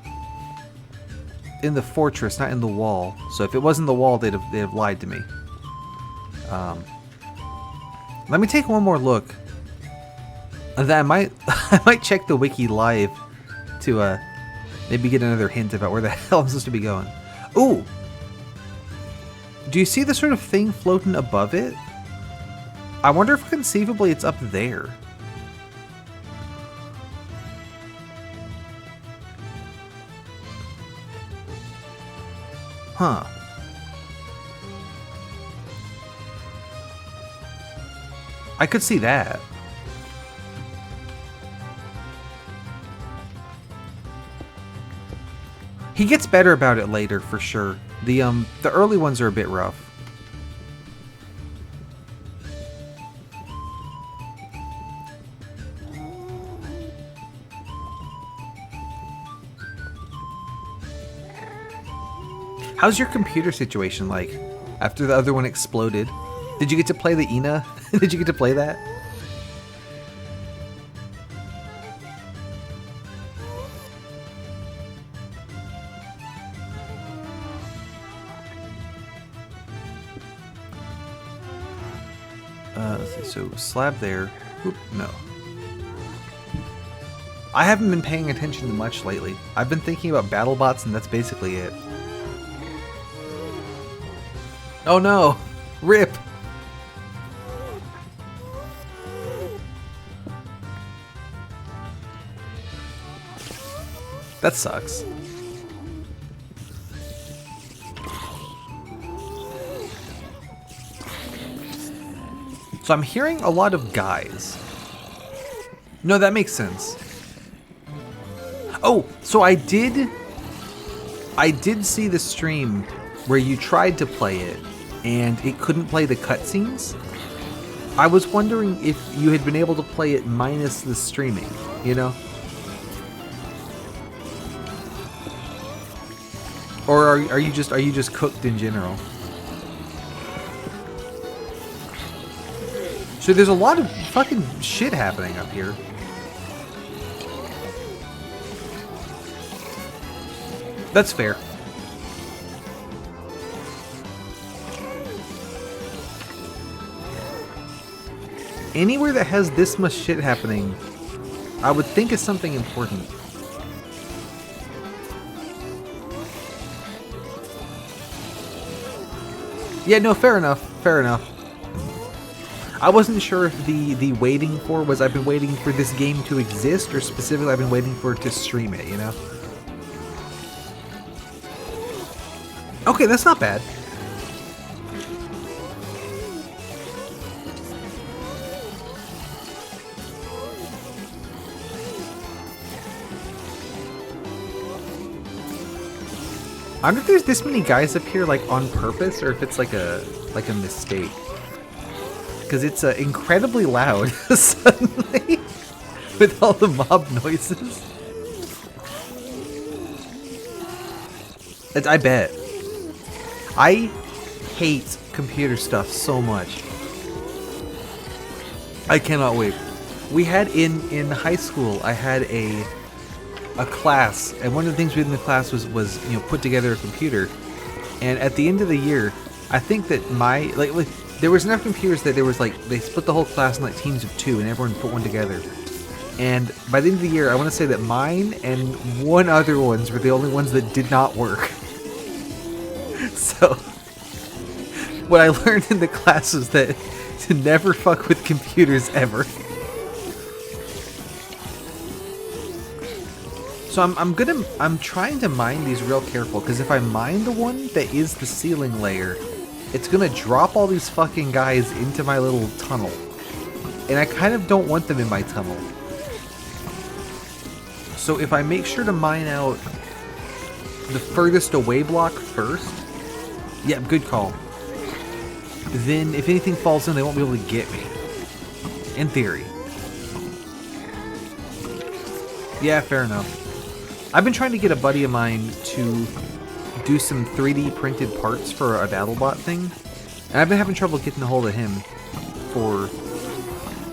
fortress, not in the wall. So if it wasn't the wall, they'd have lied to me. Let me take one more look. And then I might I might check the wiki live to maybe get another hint about where the hell I'm supposed to be going. Ooh! Do you see the sort of thing floating above it? I wonder if conceivably it's up there. Huh. I could see that. He gets better about it later, for sure. The early ones are a bit rough. How's your computer situation like after the other one exploded? Did you get to play the Ina? Did you get to play that? Let's see, so slab there. Oop, no. I haven't been paying attention to much lately. I've been thinking about BattleBots and that's basically it. Oh no! RIP! That sucks. So I'm hearing a lot of guys. No, that makes sense. Oh, so I did see the stream where you tried to play it and it couldn't play the cutscenes. I was wondering if you had been able to play it minus the streaming, you know? Or are you just cooked in general? So there's a lot of fucking shit happening up here. That's fair. Anywhere that has this much shit happening, I would think is something important. Yeah, no, fair enough. Fair enough. I wasn't sure if the waiting for was I've been waiting for this game to exist or specifically I've been waiting for it to stream it, you know? Okay, that's not bad. I wonder if there's this many guys up here like on purpose or if it's like a mistake. Because it's incredibly loud suddenly with all the mob noises. I bet. I hate computer stuff so much. I cannot wait. We had in high school, I had a class, and one of the things we did in the class was you know, put together a computer. And at the end of the year, I think that my like there was enough computers that there was like they split the whole class in like teams of 2 and everyone put one together. And by the end of the year, I want to say that mine and one other ones were the only ones that did not work. So what I learned in the class was that to never fuck with computers ever. So I'm trying to mine these real careful, because if I mine the one that is the ceiling layer, it's gonna drop all these fucking guys into my little tunnel. And I kind of don't want them in my tunnel. So if I make sure to mine out the furthest away block first, yeah, good call. Then if anything falls in, they won't be able to get me. In theory. Yeah, fair enough. I've been trying to get a buddy of mine to do some 3D printed parts for a BattleBot thing. And I've been having trouble getting a hold of him for...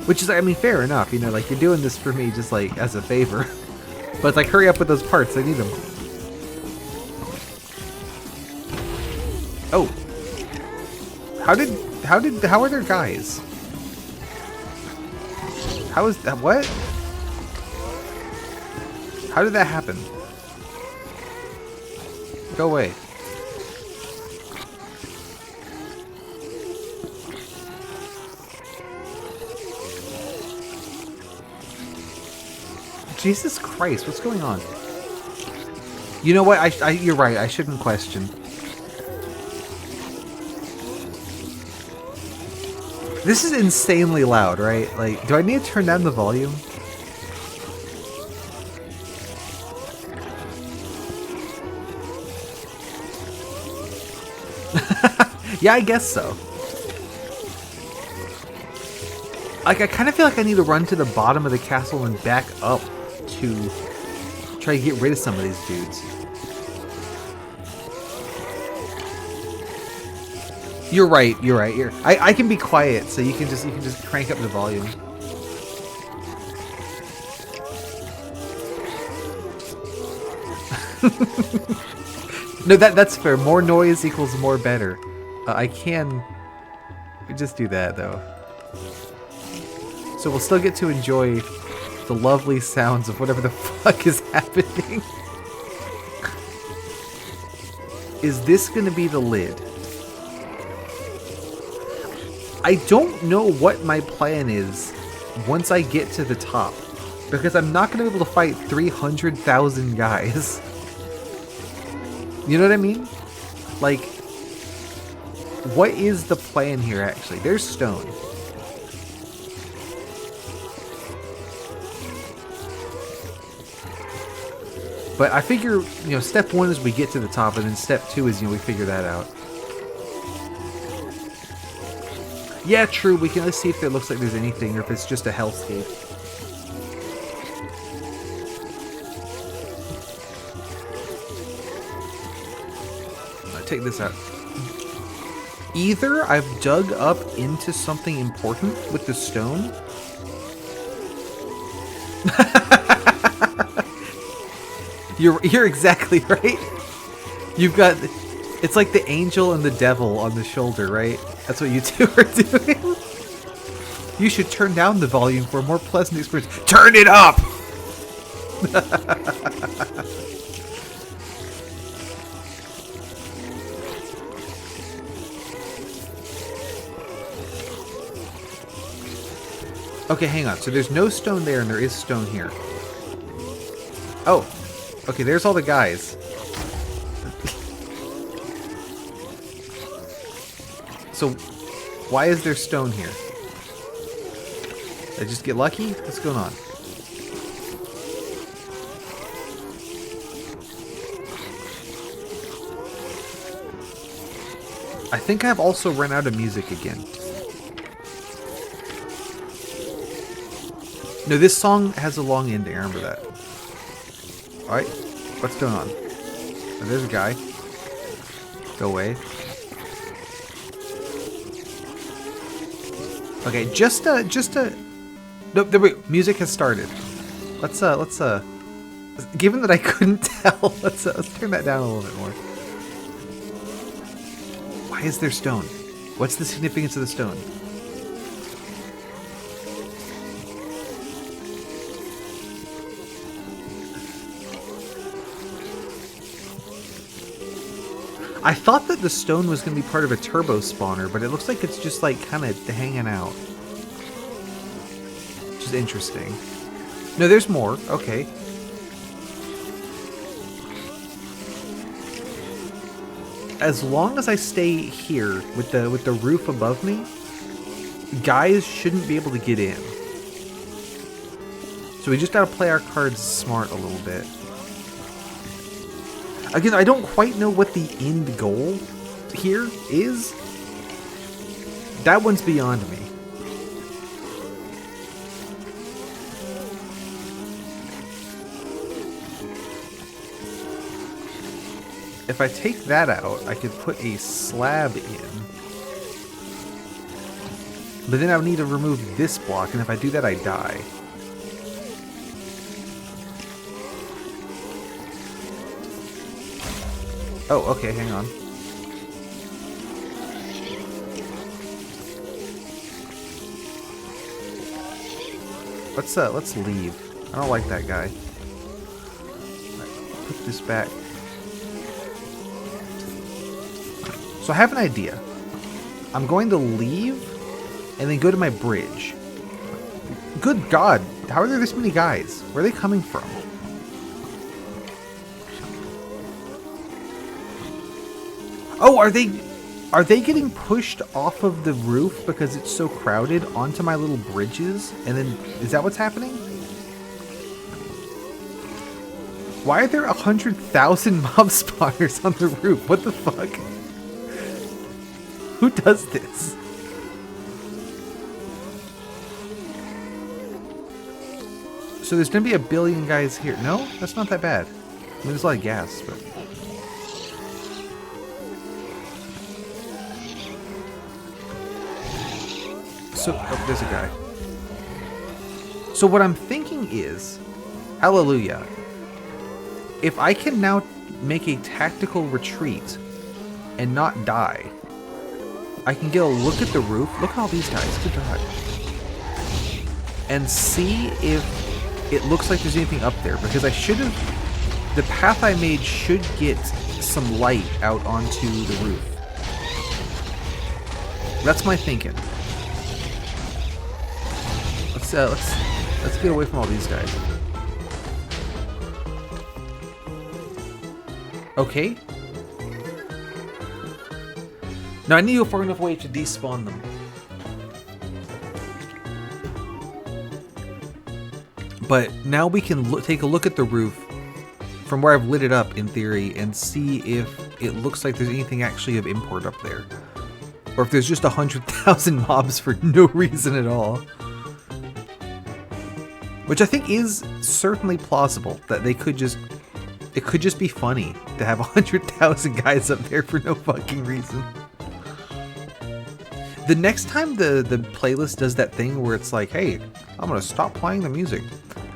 Which is, I mean, fair enough, you know, like, you're doing this for me just, like, as a favor. But it's like, hurry up with those parts, I need them. Oh. How are there guys? How is that? What? How did that happen? Go away. Jesus Christ, what's going on? You know what? You're right. I shouldn't question. This is insanely loud, right? Like, do I need to turn down the volume? Yeah, I guess so. Like, I kind of feel like I need to run to the bottom of the castle and back up to try to get rid of some of these dudes. You're right. You're right. I can be quiet, so you can just crank up the volume. No, that's fair. More noise equals more better. I can just do that though. So we'll still get to enjoy the lovely sounds of whatever the fuck is happening. Is this going to be the lid? I don't know what my plan is once I get to the top, because I'm not going to be able to fight 300,000 guys. You know what I mean? Like, what is the plan here actually? There's stone. But I figure, you know, step 1 is we get to the top, and then step 2 is, you know, we figure that out. Yeah, true, we can at least see if it looks like there's anything, or if it's just a hellscape. I'll take this out. Either I've dug up into something important with the stone. You're exactly right. You've got, it's like the angel and the devil on the shoulder, right? That's what you two are doing. You should turn down the volume for a more pleasant experience. Turn it up! Okay, hang on. So there's no stone there and there is stone here. Oh. Okay, there's all the guys. So, why is there stone here? Did I just get lucky? What's going on? I think I've also run out of music again. No, this song has a long ending, I remember that. Alright, what's going on? Oh, there's a guy. Go away. Okay, no, wait, music has started. Let's given that I couldn't tell, let's turn that down a little bit more. Why is there stone? What's the significance of the stone? I thought that the stone was going to be part of a turbo spawner, but it looks like it's just like kind of hanging out. Which is interesting. No, there's more. Okay. As long as I stay here with the roof above me, guys shouldn't be able to get in. So we just gotta play our cards smart a little bit. Again, I don't quite know what the end goal here is. That one's beyond me. If I take that out, I could put a slab in. But then I would need to remove this block, and if I do that, I die. Oh, okay, hang on. let's leave. I don't like that guy. Right, put this back. So I have an idea. I'm going to leave and then go to my bridge. Good God, how are there this many guys? Where are they coming from? Oh, are they getting pushed off of the roof because it's so crowded onto my little bridges? And then, is that what's happening? Why are there 100,000 mob spawners on the roof? What the fuck? Who does this? So there's gonna be a billion guys here. No, that's not that bad. I mean, there's a lot of gas, but... So, oh, there's a guy. So what I'm thinking is, hallelujah, if I can now make a tactical retreat and not die, I can get a look at the roof. Look at all these guys. Good God. And see if it looks like there's anything up there. Because I should have... The path I made should get some light out onto the roof. That's my thinking. Let's get away from all these guys. Okay. Now I need to go far enough away to despawn them. But now we can take a look at the roof from where I've lit it up in theory and see if it looks like there's anything actually of import up there. Or if there's just 100,000 mobs for no reason at all. Which I think is certainly plausible, that they could just... It could just be funny to have 100,000 guys up there for no fucking reason. The next time the playlist does that thing where it's like, hey, I'm going to stop playing the music,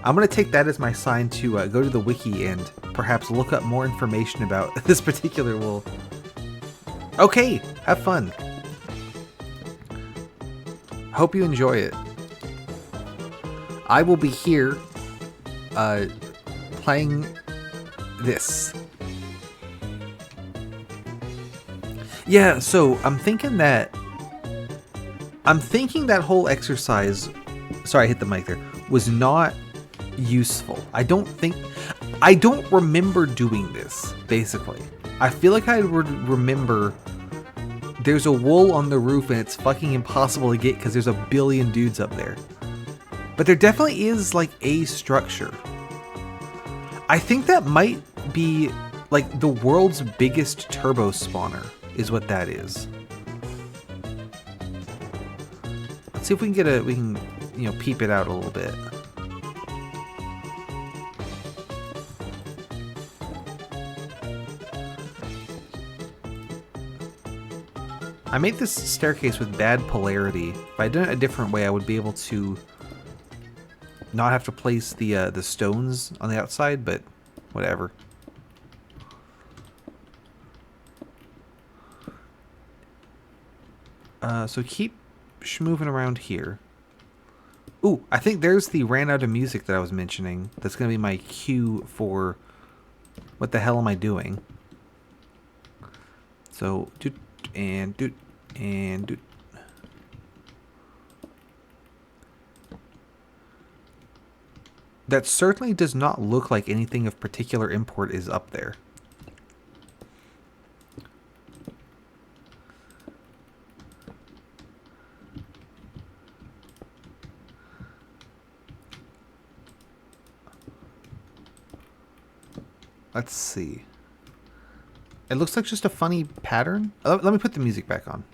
I'm going to take that as my sign to go to the wiki and perhaps look up more information about this particular wool. Okay, have fun. Hope you enjoy it. I will be here playing this. Yeah, so I'm thinking that whole exercise, sorry I hit the mic there, was not useful. I don't remember doing this, basically. I feel like I would remember there's a wool on the roof and it's fucking impossible to get because there's a billion dudes up there. But there definitely is, like, a structure. I think that might be, like, the world's biggest turbo spawner is what that is. Let's see if we can you know, peep it out a little bit. I made this staircase with bad polarity. If I did it a different way, I would be able to not have to place the stones on the outside, but whatever. So keep moving around here. Ooh, I think there's the ran out of music that I was mentioning. That's going to be my cue for what the hell am I doing? So, doot and doot and doot. That certainly does not look like anything of particular import is up there. Let's see. It looks like just a funny pattern. Let me put the music back on.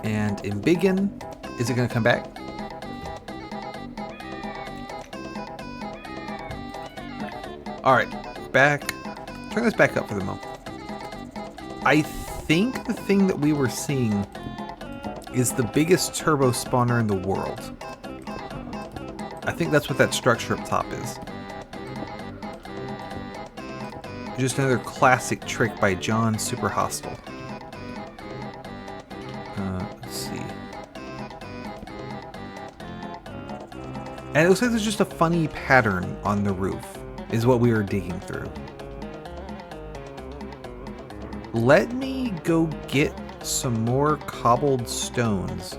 And Embiggen, is it going to come back? Alright, back. Turn this back up for the moment. I think the thing that we were seeing is the biggest turbo spawner in the world. I think that's what that structure up top is. Just another classic trick by John Super Hostile. Let's see. And it looks like there's just a funny pattern on the roof, is what we were digging through. Let me go get some more cobbled stones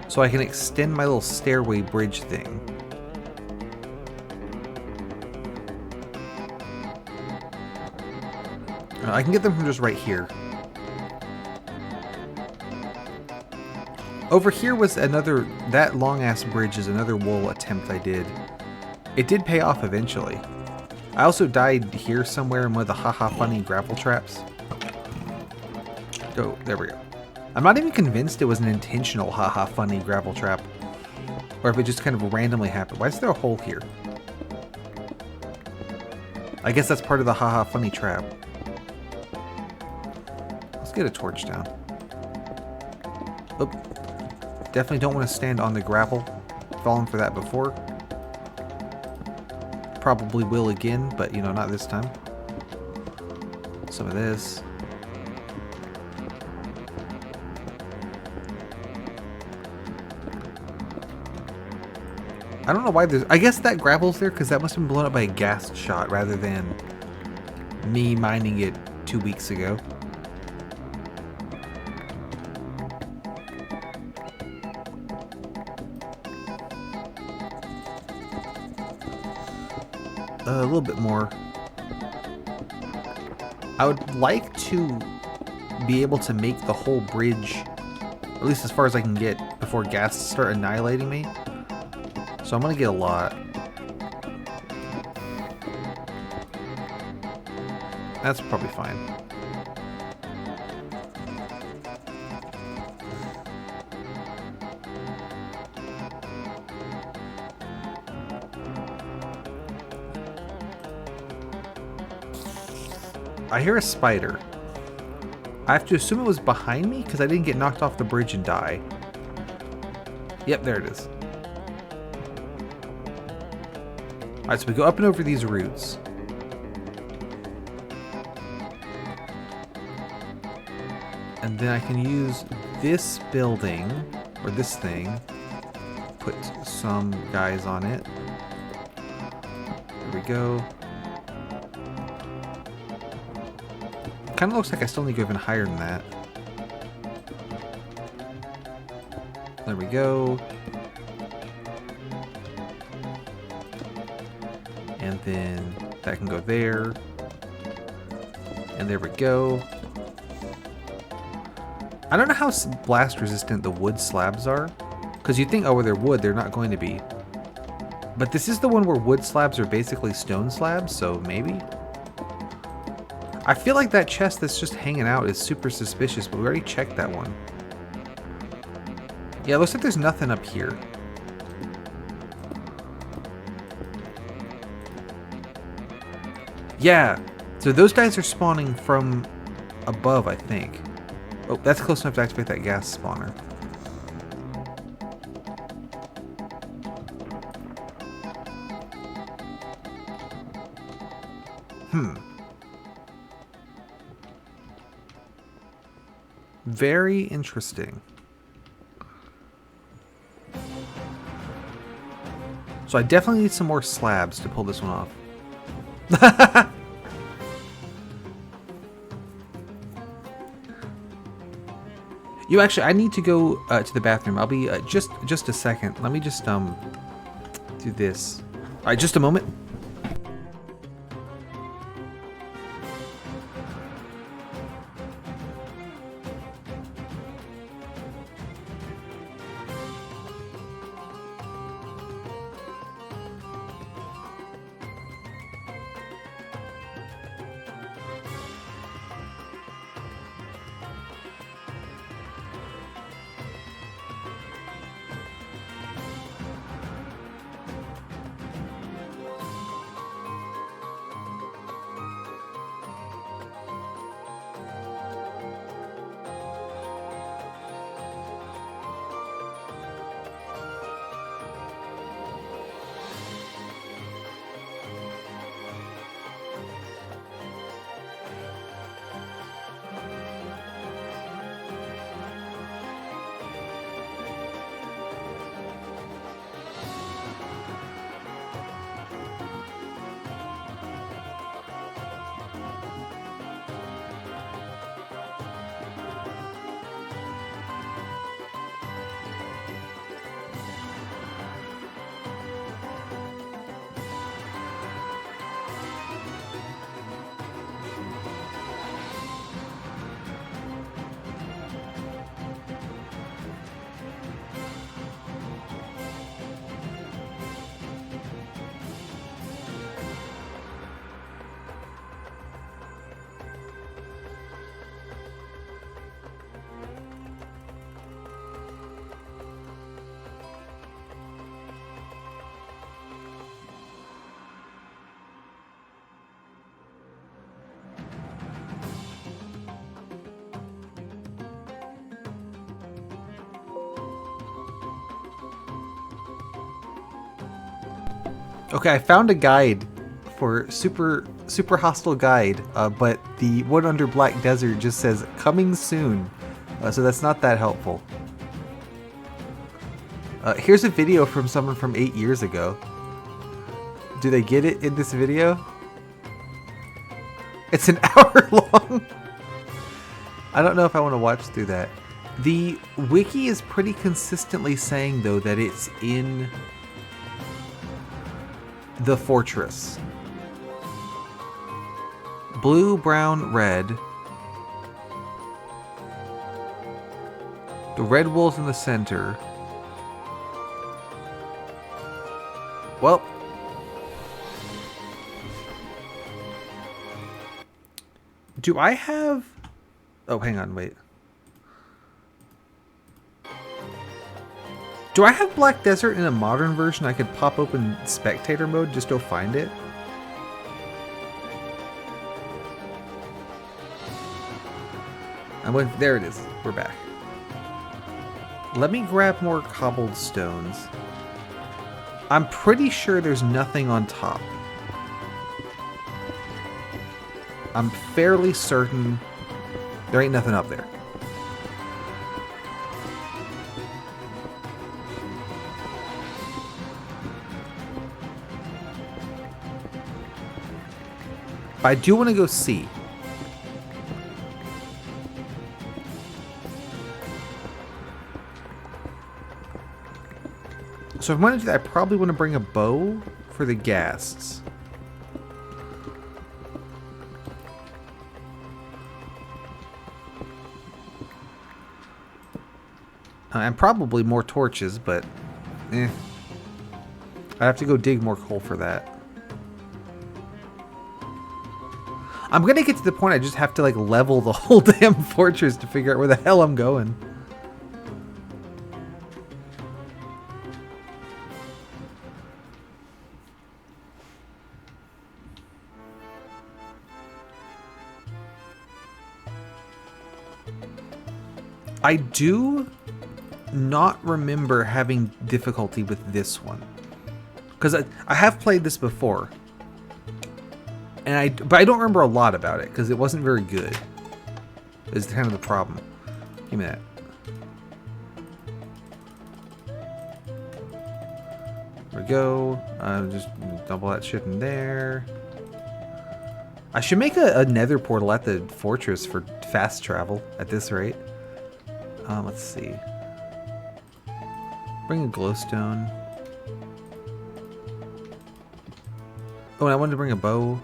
so I can extend my little stairway bridge thing. I can get them from just right here. Over here was another, that long ass bridge is another wool attempt I did. It did pay off eventually. I also died here somewhere in one of the haha funny gravel traps. Oh, there we go. I'm not even convinced it was an intentional haha funny gravel trap. Or if it just kind of randomly happened. Why is there a hole here? I guess that's part of the haha funny trap. Let's get a torch down. Oh, definitely don't want to stand on the gravel. Fallen for that before. Probably will again, but you know, not this time. Some of this. I don't know why there's... I guess that gravel's there because that must have been blown up by a gas shot rather than me mining it 2 weeks ago. A little bit more. I would like to be able to make the whole bridge, at least as far as I can get, before gas start annihilating me. So I'm gonna get a lot. That's probably fine. I hear a spider. I have to assume it was behind me because I didn't get knocked off the bridge and die. Yep, there it is. Alright, so we go up and over these roots. And then I can use this building, or this thing, put some guys on it. There we go. Kind of looks like I still need to go even higher than that. There we go. And then that can go there. And there we go. I don't know how blast resistant the wood slabs are. Because you think, oh, well, they're wood, they're not going to be. But this is the one where wood slabs are basically stone slabs, so maybe? I feel like that chest that's just hanging out is super suspicious, but we already checked that one. Yeah, it looks like there's nothing up here. Yeah, so those guys are spawning from above, I think. Oh, that's close enough to activate that gas spawner. Very interesting. So I definitely need some more slabs to pull this one off. You actually, I need to go to the bathroom. I'll be just a second. Let me just do this. All right, just a moment. Okay, I found a guide for super hostile guide, but the one under Black Desert just says coming soon, so that's not that helpful. Here's a video from someone from 8 years ago. Do they get it in this video? It's an hour long. I don't know if I want to watch through that. The wiki is pretty consistently saying, though, that it's in the fortress. Blue, brown, red. The red wool's in the center. Well, do I have... Oh, hang on, wait. Do I have Black Desert in a modern version? I could pop open spectator mode just to find it. There it is. We're back. Let me grab more cobbled stones. I'm pretty sure there's nothing on top. I'm fairly certain there ain't nothing up there. But I do want to go see. So if I'm going to do that, I probably want to bring a bow for the ghasts. And probably more torches, but I'd have to go dig more coal for that. I'm going to get to the point I just have to like level the whole damn fortress to figure out where the hell I'm going. I do not remember having difficulty with this one, because I have played this before, and but I don't remember a lot about it because it wasn't very good. Is kind of the problem. Give me that. There we go. Just double that shit in there. I should make a nether portal at the fortress for fast travel at this rate. Let's see. Bring a glowstone. Oh, and I wanted to bring a bow.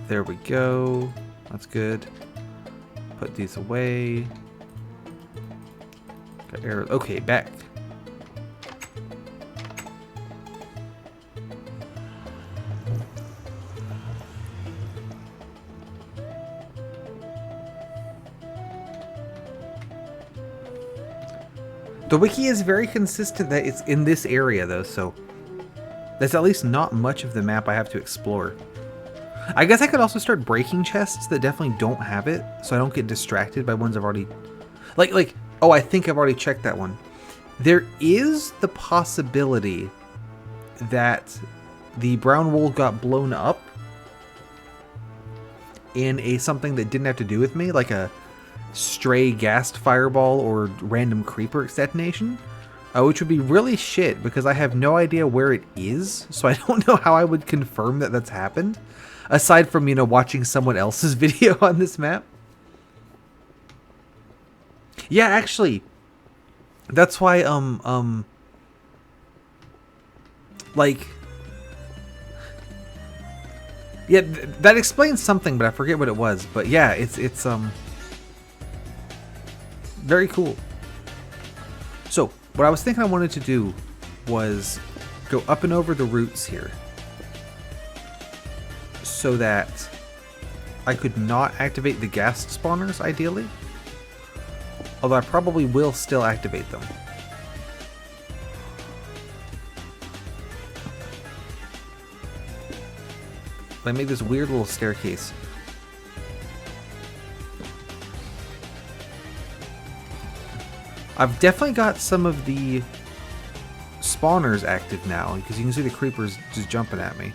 There we go. That's good. Put these away. Got arrows. Okay, back. The wiki is very consistent that it's in this area, though, so that's at least not much of the map I have to explore. I guess I could also start breaking chests that definitely don't have it, so I don't get distracted by ones I've already... Like, oh, I think I've already checked that one. There is the possibility that the brown wool got blown up in something that didn't have to do with me, like a stray ghast fireball or random creeper detonation, which would be really shit because I have no idea where it is, so I don't know how I would confirm that that's happened. Aside from, you know, watching someone else's video on this map. Yeah, actually, that's why, like, yeah, that explains something, but I forget what it was. But yeah, it's very cool. So, what I was thinking I wanted to do was go up and over the roots here, so that I could not activate the ghast spawners, ideally. Although I probably will still activate them. I made this weird little staircase. I've definitely got some of the spawners active now, because you can see the creepers just jumping at me.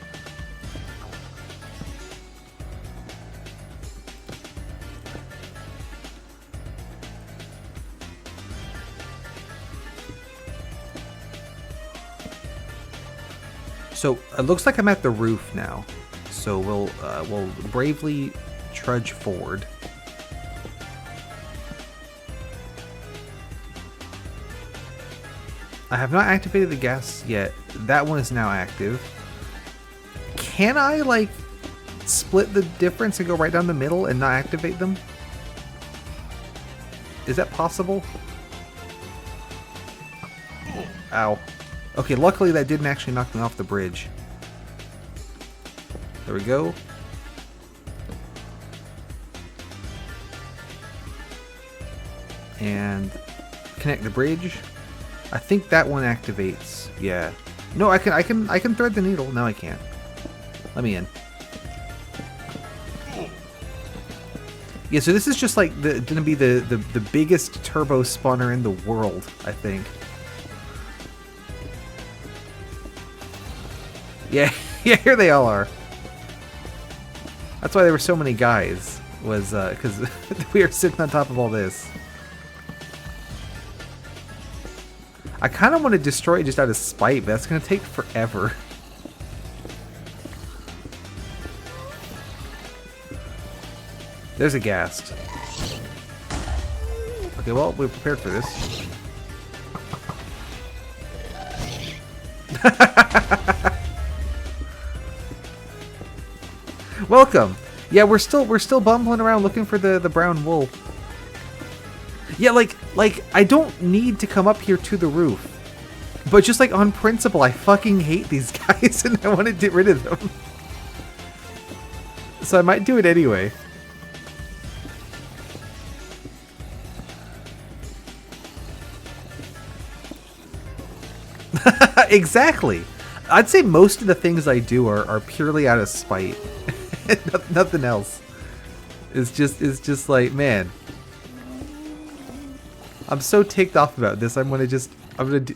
So it looks like I'm at the roof now. So we'll bravely trudge forward. I have not activated the gas yet. That one is now active. Can I, like, split the difference and go right down the middle and not activate them? Is that possible? Ow. Okay, luckily that didn't actually knock me off the bridge. There we go. And connect the bridge. I think that one activates. Yeah. No, I can thread the needle. No, I can't. Let me in. Yeah, so this is just like gonna be the biggest turbo spawner in the world, I think. Yeah, yeah, here they all are. That's why there were so many guys, was because we are sitting on top of all this. I kind of want to destroy it just out of spite, but that's going to take forever. There's a ghast. Okay, well, we're prepared for this. Welcome. Yeah, we're still bumbling around looking for the brown wool. Yeah, like I don't need to come up here to the roof. But just like on principle, I fucking hate these guys and I want to get rid of them. So I might do it anyway. Exactly. I'd say most of the things I do are purely out of spite. Nothing else. It's just like, man. I'm so ticked off about this. I'm gonna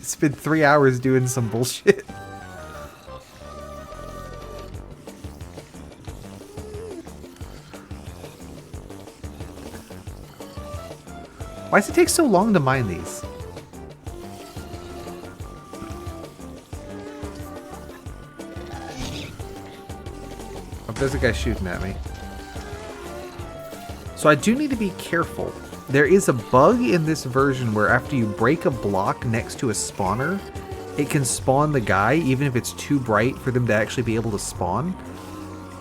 spend 3 hours doing some bullshit. Why does it take so long to mine these? Oh, there's a guy shooting at me. So I do need to be careful. There is a bug in this version where after you break a block next to a spawner, it can spawn the guy even if it's too bright for them to actually be able to spawn.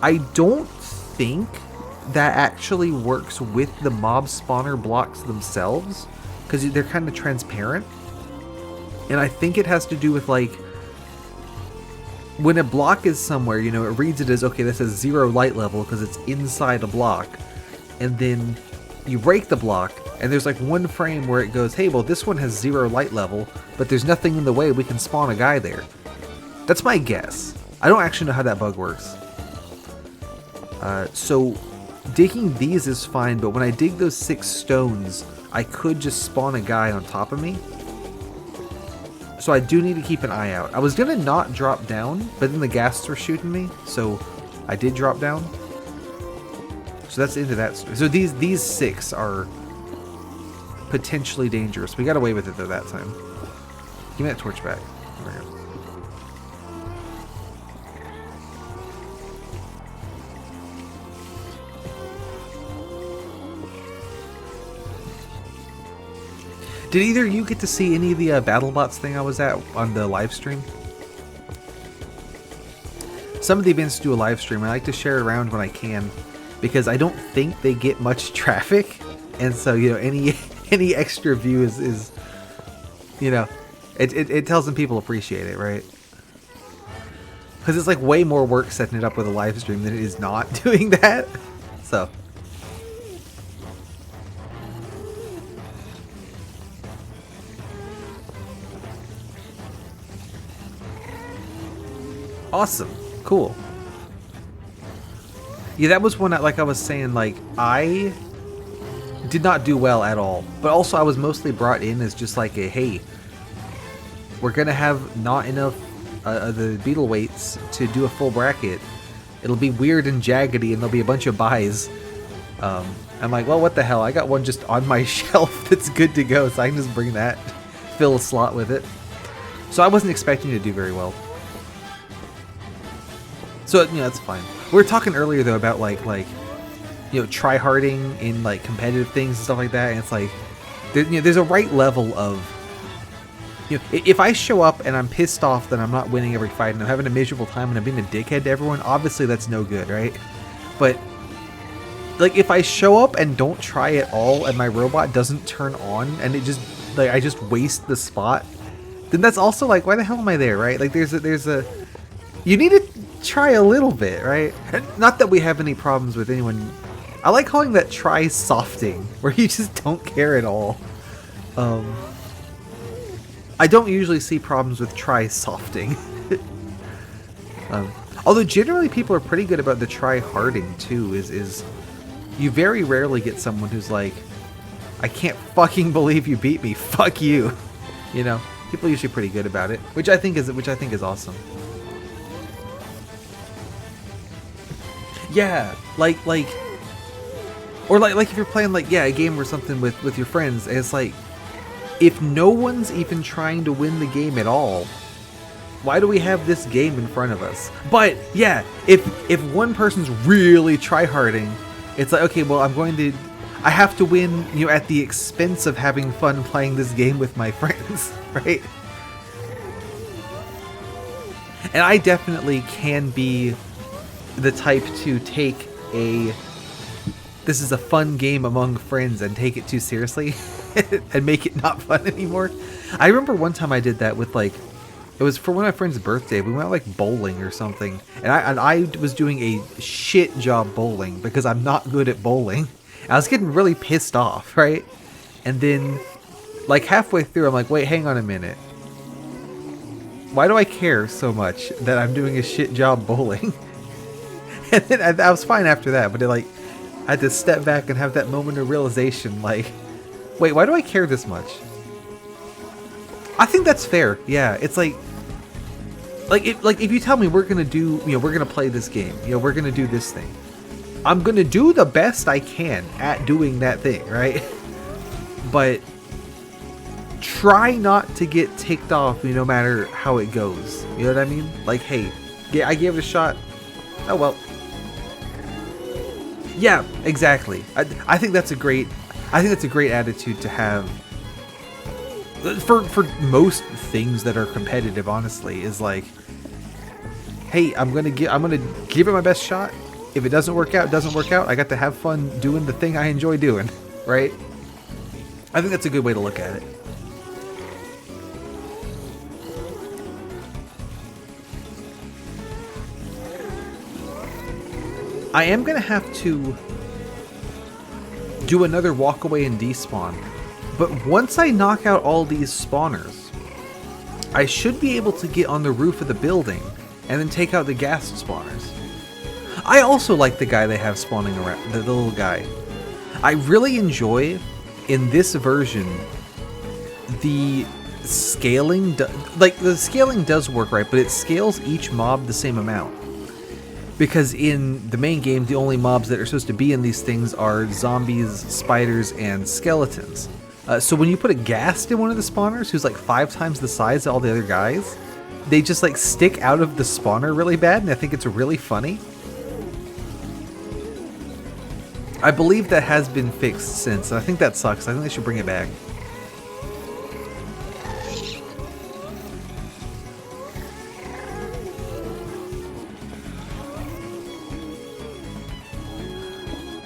I don't think that actually works with the mob spawner blocks themselves, because they're kind of transparent. And I think it has to do with, like, when a block is somewhere, you know, it reads it as, okay, this has 0 light level because it's inside a block. And then you break the block, and there's like one frame where it goes, hey, well, this one has 0 light level, but there's nothing in the way, we can spawn a guy there. That's my guess. I don't actually know how that bug works. So digging these is fine, but when I dig those 6 stones, I could just spawn a guy on top of me. So I do need to keep an eye out. I was gonna not drop down, but then the ghasts were shooting me, so I did drop down. So that's into that. So these 6 are potentially dangerous. We got away with it though that time. Give me that torch back. There we go. Did either of you get to see any of the BattleBots thing I was at on the live stream? Some of the events do a live stream. I like to share it around when I can, because I don't think they get much traffic, and so, you know, any extra view is you know, it tells them people appreciate it, right? Because it's like way more work setting it up with a live stream than it is not doing that. So awesome, cool. Yeah, that was one that, like I was saying, like, I did not do well at all. But also I was mostly brought in as just like a, hey, we're gonna have not enough the beetle weights to do a full bracket. It'll be weird and jaggedy and there'll be a bunch of buys. I'm like, well, what the hell? I got one just on my shelf that's good to go, so I can just bring that, fill a slot with it. So I wasn't expecting to do very well. So, you know, that's fine. We were talking earlier, though, about, like you know, try-harding in, like, competitive things and stuff like that, and it's like, you know, there's a right level of, you know, if I show up and I'm pissed off that I'm not winning every fight and I'm having a miserable time and I'm being a dickhead to everyone, obviously that's no good, right? But, like, if I show up and don't try at all and my robot doesn't turn on and it just, like, I just waste the spot, then that's also, like, why the hell am I there, right? Like, there's a, you need to try a little bit, right? Not that we have any problems with anyone. I like calling that try softing, where you just don't care at all. I don't usually see problems with try softing. Although generally people are pretty good about the try harding too, is you very rarely get someone who's like, I can't fucking believe you beat me, fuck you. You know, people are usually pretty good about it, which I think is awesome. Yeah, like or like if you're playing, like, yeah, a game or something with your friends, and it's like, if no one's even trying to win the game at all, why do we have this game in front of us? But yeah, if one person's really tryharding, it's like, okay, well, I have to win, you know, at the expense of having fun playing this game with my friends, right? And I definitely can be the type to take this is a fun game among friends and take it too seriously and make it not fun anymore. I remember one time I did that with, like, it was for one of my friend's birthday. We went, like, bowling or something, and I was doing a shit job bowling because I'm not good at bowling. I was getting really pissed off, right? And then, like, halfway through, I'm like, wait, hang on a minute. Why do I care so much that I'm doing a shit job bowling? And then I was fine after that, but I had to step back and have that moment of realization, like, wait, why do I care this much? I think that's fair. Yeah, it's like if you tell me we're gonna do, you know, we're gonna play this game, you know, we're gonna do this thing, I'm gonna do the best I can at doing that thing, right? But try not to get ticked off, no matter how it goes. You know what I mean? Like, hey, yeah, I gave it a shot. Oh well. Yeah, exactly. I think that's a great attitude to have for most things that are competitive. Honestly, is like, hey, I'm gonna give it my best shot. If it doesn't work out, it doesn't work out. I got to have fun doing the thing I enjoy doing, right? I think that's a good way to look at it. I am going to have to do another walk away and despawn, but once I knock out all these spawners, I should be able to get on the roof of the building and then take out the ghast spawners. I also like the guy they have spawning around, the little guy. I really enjoy, in this version, the scaling, the scaling does work right, but it scales each mob the same amount. Because in the main game, the only mobs that are supposed to be in these things are zombies, spiders, and skeletons. So when you put a ghast in one of the spawners, who's like 5 times the size of all the other guys, they just like stick out of the spawner really bad, and I think it's really funny. I believe that has been fixed since, and I think that sucks. I think they should bring it back.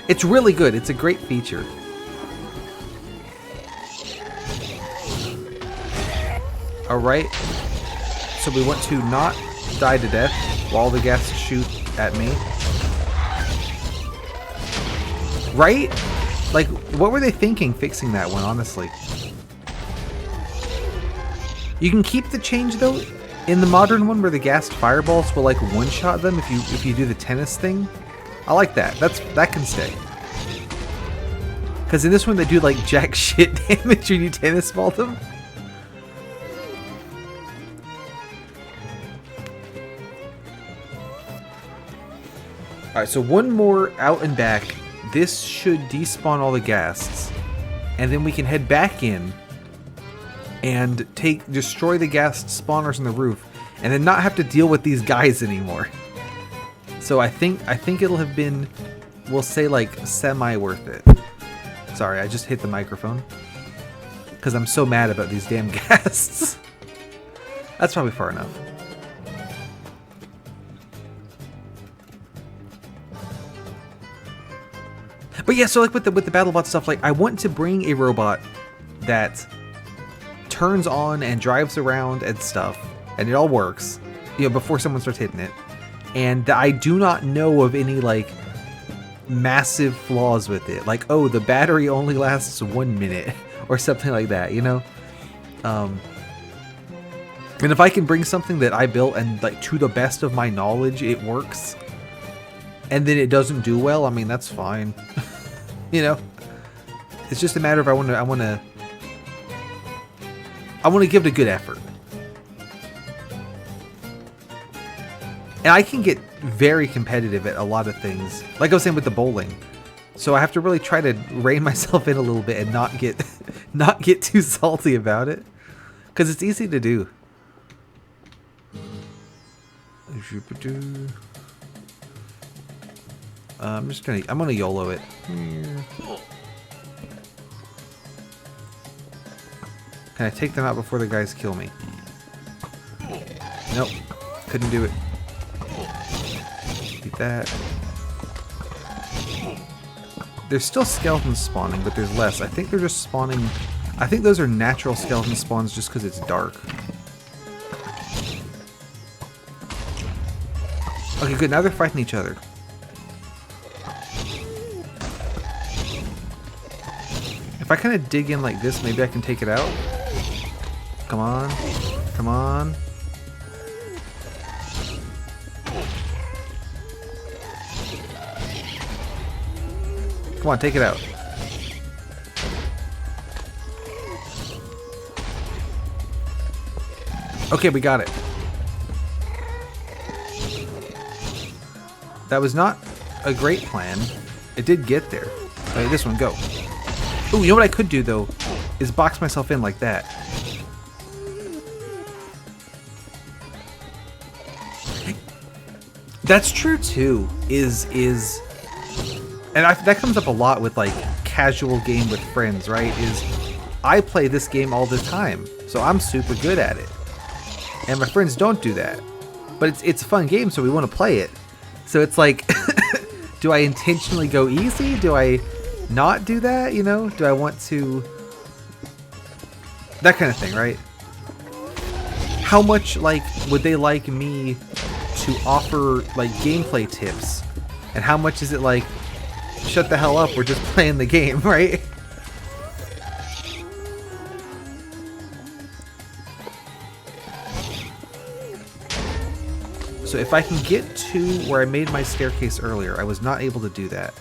It's really good. It's a great feature. Alright. So we want to not die to death while the ghasts shoot at me. Right? Like, what were they thinking fixing that one, honestly? You can keep the change, though, in the modern one where the ghast fireballs will, like, one-shot them if you do the tennis thing. I like that. That can stay. Because in this one they do like jack shit damage when you tennis ball them. Alright, so one more out and back. This should despawn all the ghasts. And then we can head back in and destroy the ghast spawners on the roof. And then not have to deal with these guys anymore. So I think it'll have been, we'll say, like, semi worth it. Sorry, I just hit the microphone. Because I'm so mad about these damn ghasts. That's probably far enough. But yeah, so like with the BattleBot stuff, like I want to bring a robot that turns on and drives around and stuff, and it all works, you know, before someone starts hitting it. And I do not know of any like massive flaws with it, like, oh, the battery only lasts 1 minute or something like that, you know. And if I can bring something that I built and like to the best of my knowledge it works, and then it doesn't do well, I mean, that's fine. You know, it's just a matter of I want to give it a good effort. And I can get very competitive at a lot of things, like I was saying with the bowling. So I have to really try to rein myself in a little bit and not get too salty about it, because it's easy to do. I'm gonna YOLO it. Can I take them out before the guys kill me? Nope, couldn't do it. Beat that. There's still skeletons spawning, but there's less. I think they're just spawning. I think those are natural skeleton spawns just because it's dark. Okay, good. Now they're fighting each other. If I kind of dig in like this, maybe I can take it out. Come on. Come on. Come on, take it out. Okay, we got it. That was not a great plan. It did get there. Okay, this one, go. Ooh, you know what I could do, though? Is box myself in like that. That's true, too. And that comes up a lot with, like, casual game with friends, right? Is I play this game all the time, so I'm super good at it. And my friends don't do that. But it's a fun game, so we want to play it. So it's like, do I intentionally go easy? Do I not do that, you know? Do I want to... That kind of thing, right? How much, like, would they like me to offer, like, gameplay tips? And how much is it like, shut the hell up, we're just playing the game, right? So if I can get to where I made my staircase earlier, I was not able to do that.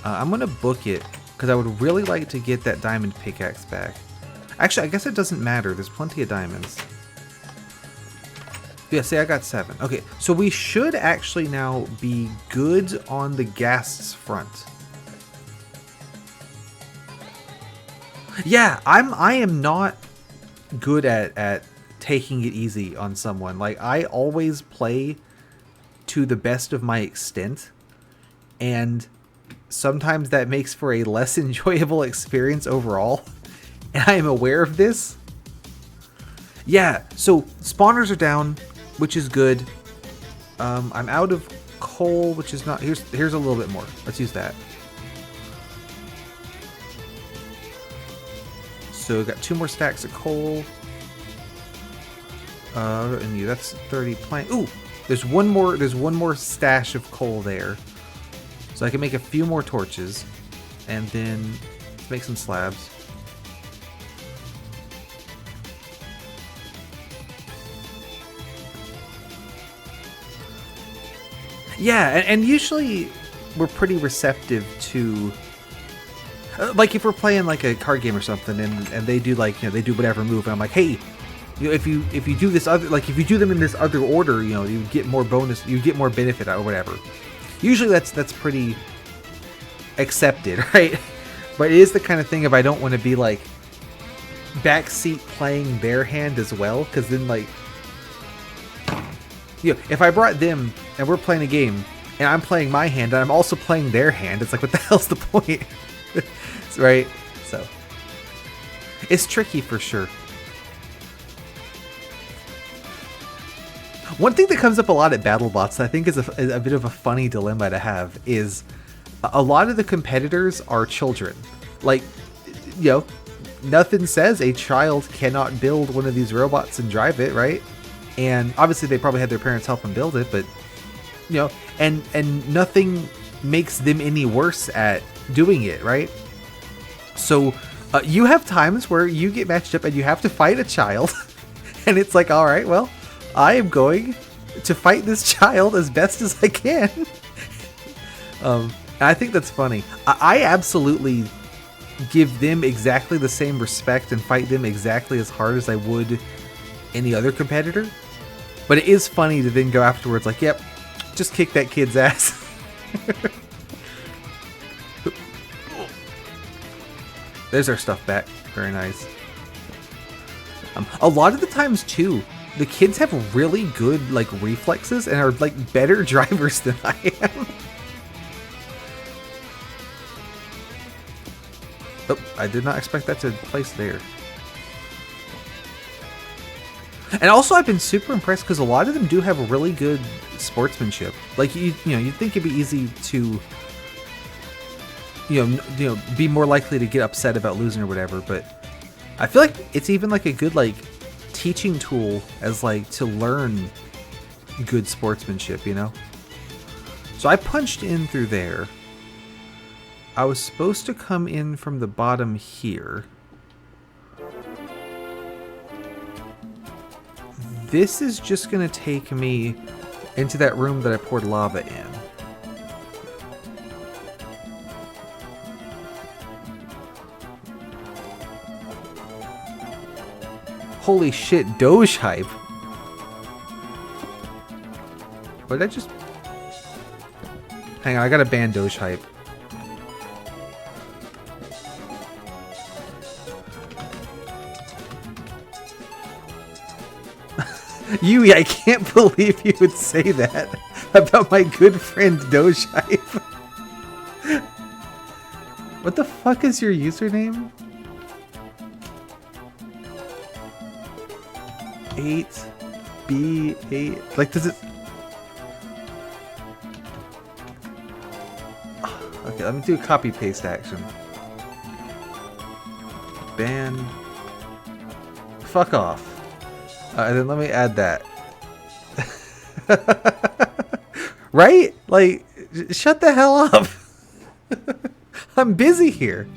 I'm going to book it, because I would really like to get that diamond pickaxe back. Actually, I guess it doesn't matter. There's plenty of diamonds. Yeah, say I got 7. Okay, so we should actually now be good on the ghasts front. Yeah, I am not good at taking it easy on someone. Like, I always play to the best of my extent, and sometimes that makes for a less enjoyable experience overall, and I am aware of this. Yeah, so spawners are down, which is good. I'm out of coal, which is not... Here's a little bit more. Let's use that. So got 2 more stacks of coal. And that's 30 plank. Ooh, there's one more stash of coal there. So I can make a few more torches, and then make some slabs. Yeah, and usually we're pretty receptive to, like if we're playing like a card game or something, and they do like, you know, they do whatever move, and I'm like, hey, you know, if you do this other, like if you do them in this other order, you know, you get more bonus, you get more benefit or whatever. Usually that's pretty accepted, right? But it is the kind of thing if I don't want to be like backseat playing their hand as well, because then like, you know, if I brought them and we're playing a game and I'm playing my hand and I'm also playing their hand, it's like, what the hell's the point? Right? So it's tricky for sure. One thing that comes up a lot at BattleBots that I think is a bit of a funny dilemma to have is a lot of the competitors are children. Like, you know, nothing says a child cannot build one of these robots and drive it, right? And obviously they probably had their parents help them build it, but, you know, and nothing makes them any worse at doing it, right? So you have times where you get matched up and you have to fight a child, and it's like, all right, well, I am going to fight this child as best as I can. I think that's funny. I absolutely give them exactly the same respect and fight them exactly as hard as I would any other competitor. But it is funny to then go afterwards like, yep, just kick that kid's ass. There's our stuff back. Very nice. A lot of the times too, the kids have really good like reflexes and are like better drivers than I am. Oh, I did not expect that to place there. And also I've been super impressed because a lot of them do have really good sportsmanship. Like you know, you'd think it'd be easy to you know be more likely to get upset about losing or whatever, but I feel like it's even like a good like teaching tool as like to learn good sportsmanship, you know? So I punched in through there. I was supposed to come in from the bottom here. This is just gonna take me into that room that I poured lava in. Holy shit, Doge hype. What did I just... Hang on, I gotta ban Doge hype. Yui, I can't believe you would say that about my good friend Doge hype. What the fuck is your username? 8B8. Like, does it... Okay, let me do a copy paste action. Ban. Fuck off. And then let me add that. Right? Like, shut the hell up. I'm busy here.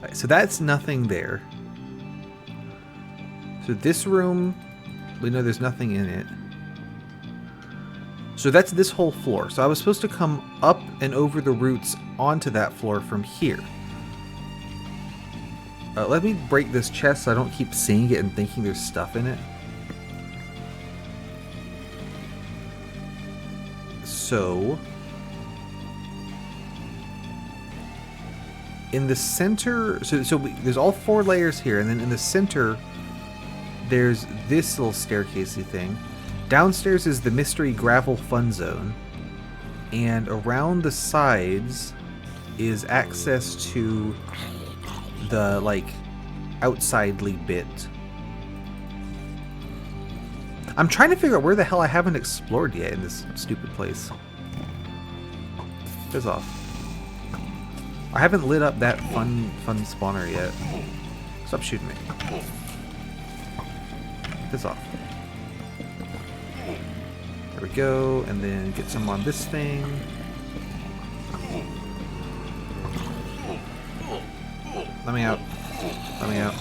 Right, so that's nothing there. So this room, we know there's nothing in it. So that's this whole floor. So I was supposed to come up and over the roots onto that floor from here. Let me break this chest so I don't keep seeing it and thinking there's stuff in it. So in the center, there's all 4 layers here, and then in the center there's this little staircasey thing. Downstairs is the mystery gravel fun zone, and around the sides is access to the like outsidely bit. I'm trying to figure out where the hell I haven't explored yet in this stupid place. Fizz off. I haven't lit up that fun spawner yet. Stop shooting me. Fizz off. There we go, and then get some on this thing. Let me out. Let me out.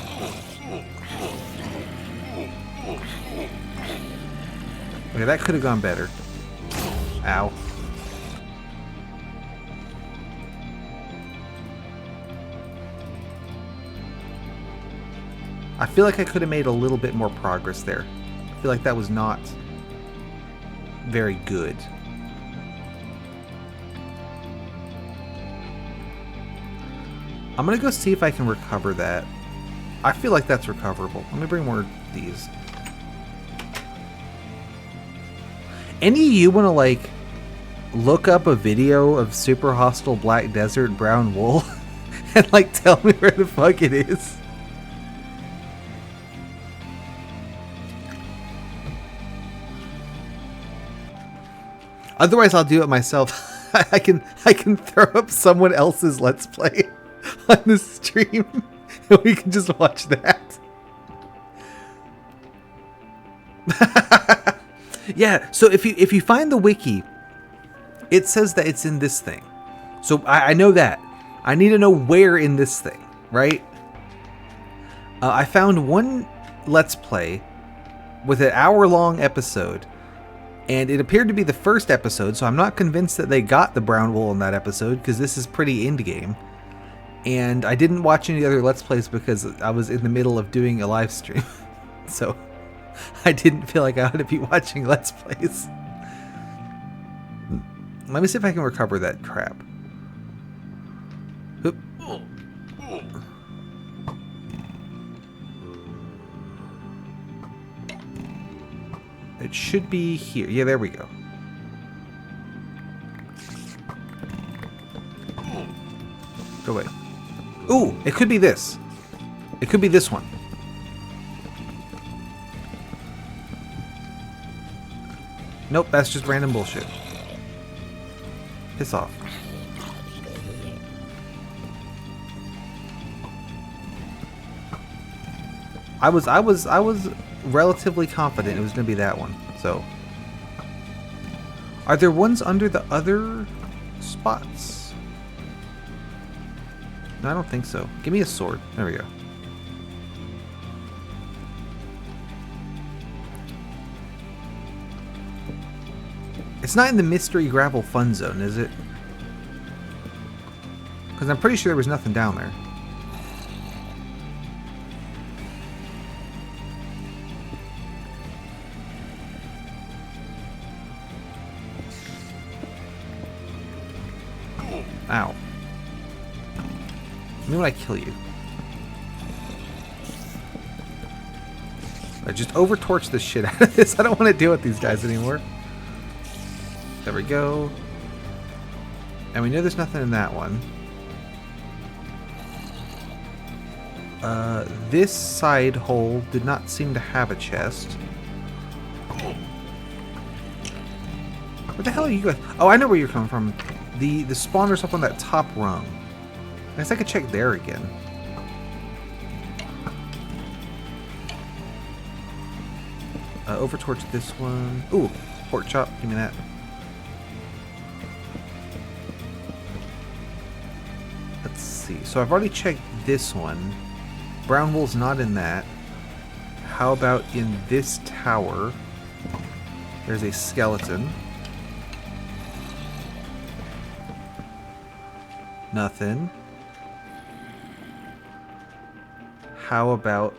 Okay, that could have gone better. Ow. I feel like I could have made a little bit more progress there. I feel like that was not very good. I'm gonna go see if I can recover that. I feel like that's recoverable. Let me bring more of these. Any of you want to, like, look up a video of Super Hostile Black Desert Brown Wool and, like, tell me where the fuck it is? Otherwise, I'll do it myself. I can throw up someone else's Let's Play on the stream, and we can just watch that. Yeah, so if you find the wiki, it says that it's in this thing. So I know that. I need to know where in this thing, right? I found one Let's Play with an hour-long episode, and it appeared to be the first episode, so I'm not convinced that they got the brown wool in that episode, because this is pretty in-game. And I didn't watch any other Let's Plays because I was in the middle of doing a live stream. So I didn't feel like I ought to be watching Let's Plays. Let me see if I can recover that crap. Oop. It should be here. Yeah, there we go. Go away. Ooh, it could be this. It could be this one. Nope, that's just random bullshit. Piss off. I was relatively confident it was going to be that one. So, are there ones under the other spots? No, I don't think so. Give me a sword. There we go. It's not in the Mystery Gravel Fun Zone, is it? Because I'm pretty sure there was nothing down there. Ow. Maybe when I kill you. I just over-torch the shit out of this. I don't want to deal with these guys anymore. There we go. And we know there's nothing in that one. This side hole did not seem to have a chest. Where the hell are you guys? Oh, I know where you're coming from. The spawner's up on that top rung. I guess I could check there again. Over-torch this one. Ooh, pork chop. Give me that. Let's see. So I've already checked this one. Brown wool's not in that. How about in this tower? There's a skeleton. Nothing. How about...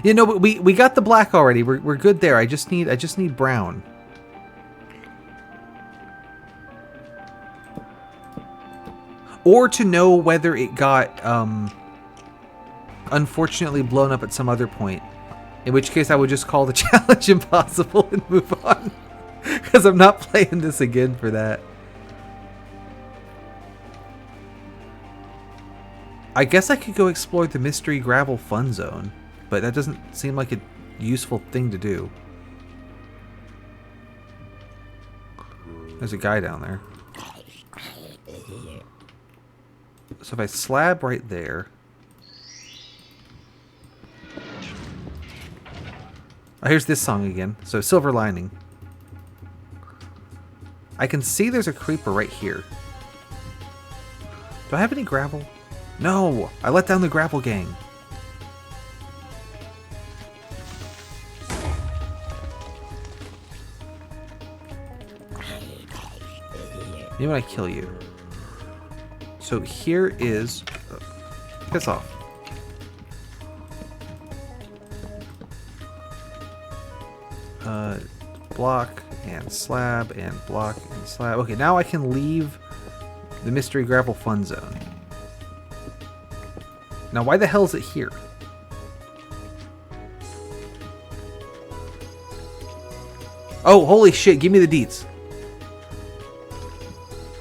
You know, we got the black already. We're good there. I just need brown. Or to know whether it got unfortunately blown up at some other point. In which case I would just call the challenge impossible and move on. Because I'm not playing this again for that. I guess I could go explore the Mystery Gravel Fun Zone, but that doesn't seem like a useful thing to do. There's a guy down there. So if I slab right there... Oh, here's this song again. So Silver Lining. I can see there's a creeper right here. Do I have any gravel? No! I let down the gravel gang. You know what? I kill you. So here is... piss off. Block and slab and block and slab. Okay, now I can leave the Mystery Gravel Fun Zone. Now, why the hell is it here? Oh, holy shit, give me the deets.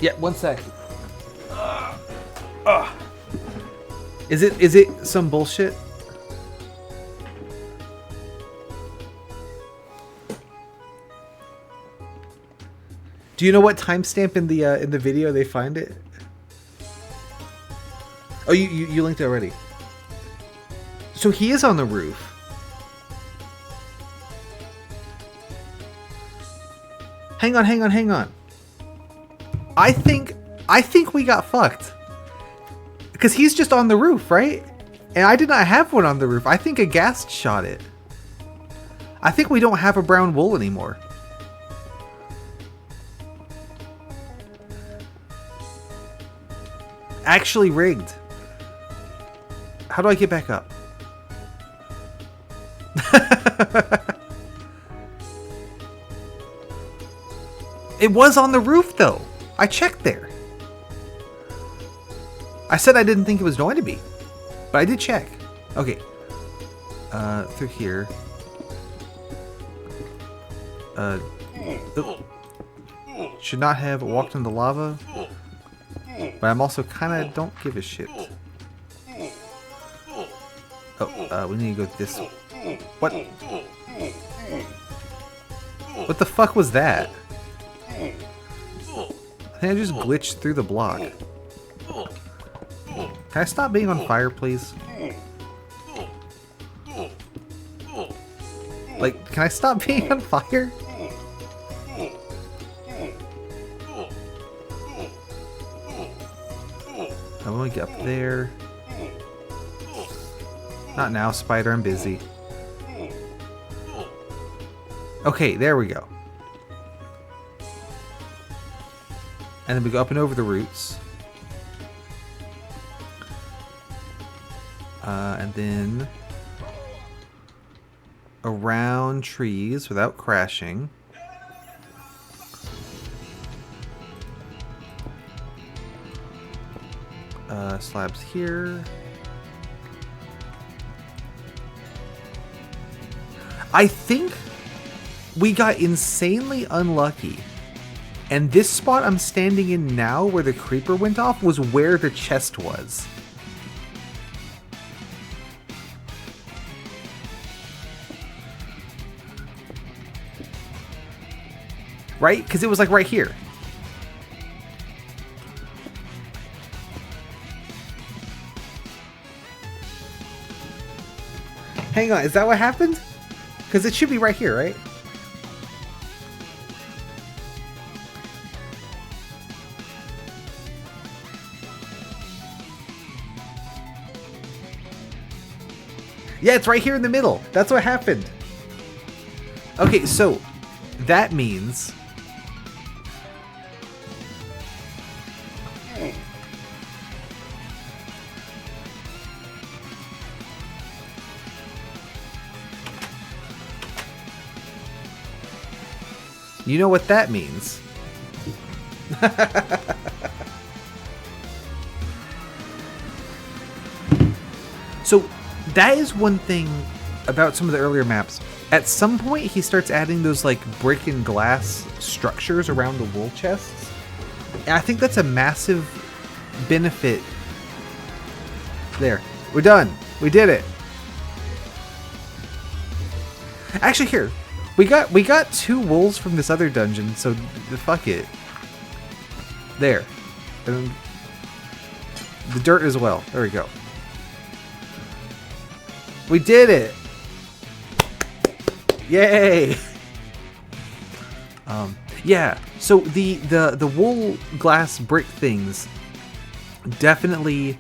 Yeah, 1 sec. Is it some bullshit? Do you know what timestamp in the video they find it? Oh, you linked it already. So he is on the roof. Hang on. I think we got fucked. Because he's just on the roof, right? And I did not have one on the roof. I think a ghast shot it. I think we don't have a brown wool anymore. Actually rigged. How do I get back up? It was on the roof though. I checked there. I said I didn't think it was going to be, but I did check. Okay. Through here. Should not have walked into lava. But I'm also kind of don't give a shit. Oh, we need to go this way. What? What the fuck was that? I think I just glitched through the block. Can I stop being on fire, please? Like, can I stop being on fire? I want to get up there. Not now, spider, I'm busy. Okay, there we go. And then we go up and over the roots. And then around trees without crashing. Slabs here. I think we got insanely unlucky. And this spot I'm standing in now, where the creeper went off, was where the chest was. Right? Because it was like right here. Hang on, is that what happened? Because it should be right here, right? Yeah, it's right here in the middle. That's what happened. Okay, so that means... You know what that means. So that is one thing about some of the earlier maps. At some point he starts adding those like brick and glass structures around the wool chests. And I think that's a massive benefit. There. We're done. We did it. Actually, here. We got 2 wools from this other dungeon, so fuck it. There. And the dirt as well. There we go. We did it! Yay! Yeah, so the wool glass brick things definitely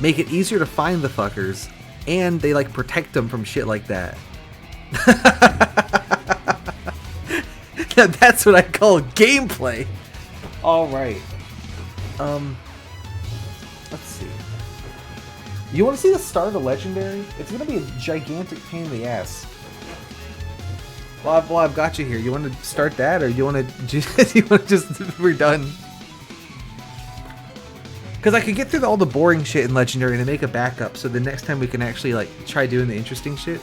make it easier to find the fuckers, and they like protect them from shit like that. That's what I call gameplay. All right. Let's see. You want to see the start of the legendary? It's gonna be a gigantic pain in the ass. Well, I've got you here. You want to start that, or you want to just we're done? Because I could get through all the boring shit in legendary and then make a backup, so the next time we can actually like try doing the interesting shit.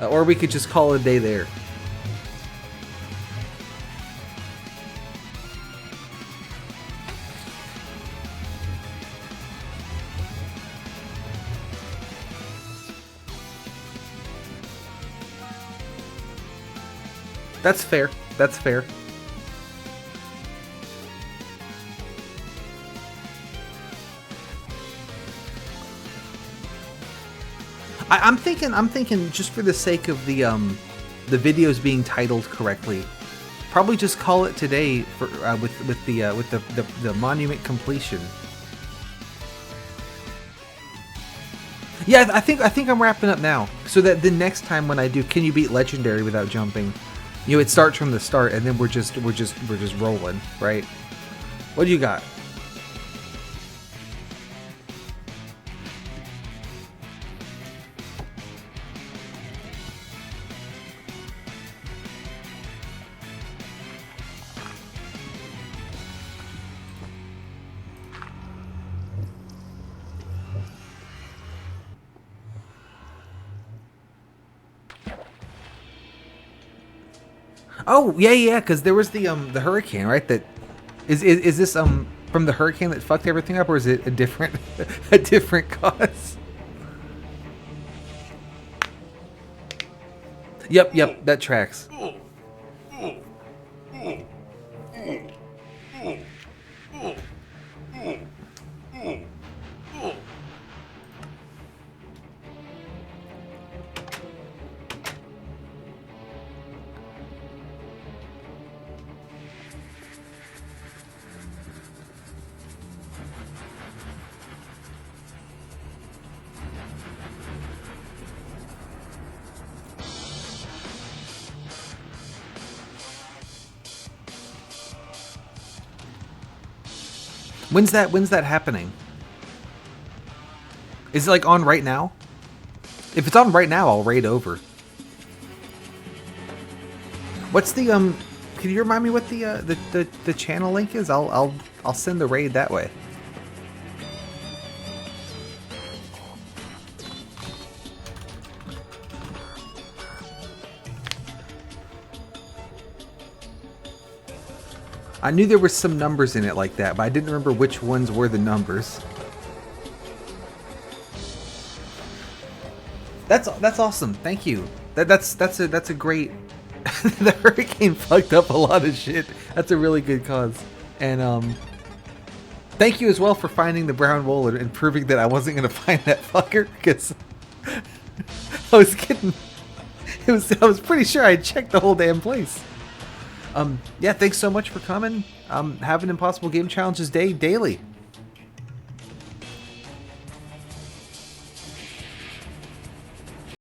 Or we could just call it a day there. That's fair. That's fair. I'm thinking just for the sake of the videos being titled correctly, probably just call it today for with the monument completion. Yeah, I think I'm wrapping up now, so that the next time when I do Can You Beat Legendary Without Jumping, you know, it starts from the start and then we're just rolling, right? What do you got? Oh yeah, because there was the hurricane, right? That is this from the hurricane that fucked everything up, or is it a different a different cause? Yep, that tracks. When's that happening? Is it like on right now? If it's on right now, I'll raid over. What's the can you remind me what the channel link is? I'll send the raid that way. I knew there were some numbers in it like that, but I didn't remember which ones were the numbers. That's awesome. Thank you. That's a great. The hurricane fucked up a lot of shit. That's a really good cause. And thank you as well for finding the brown wool and proving that I wasn't gonna find that fucker, because I was kidding. I was pretty sure I checked the whole damn place. Yeah, thanks so much for coming. Having Impossible Game Challenges Day daily.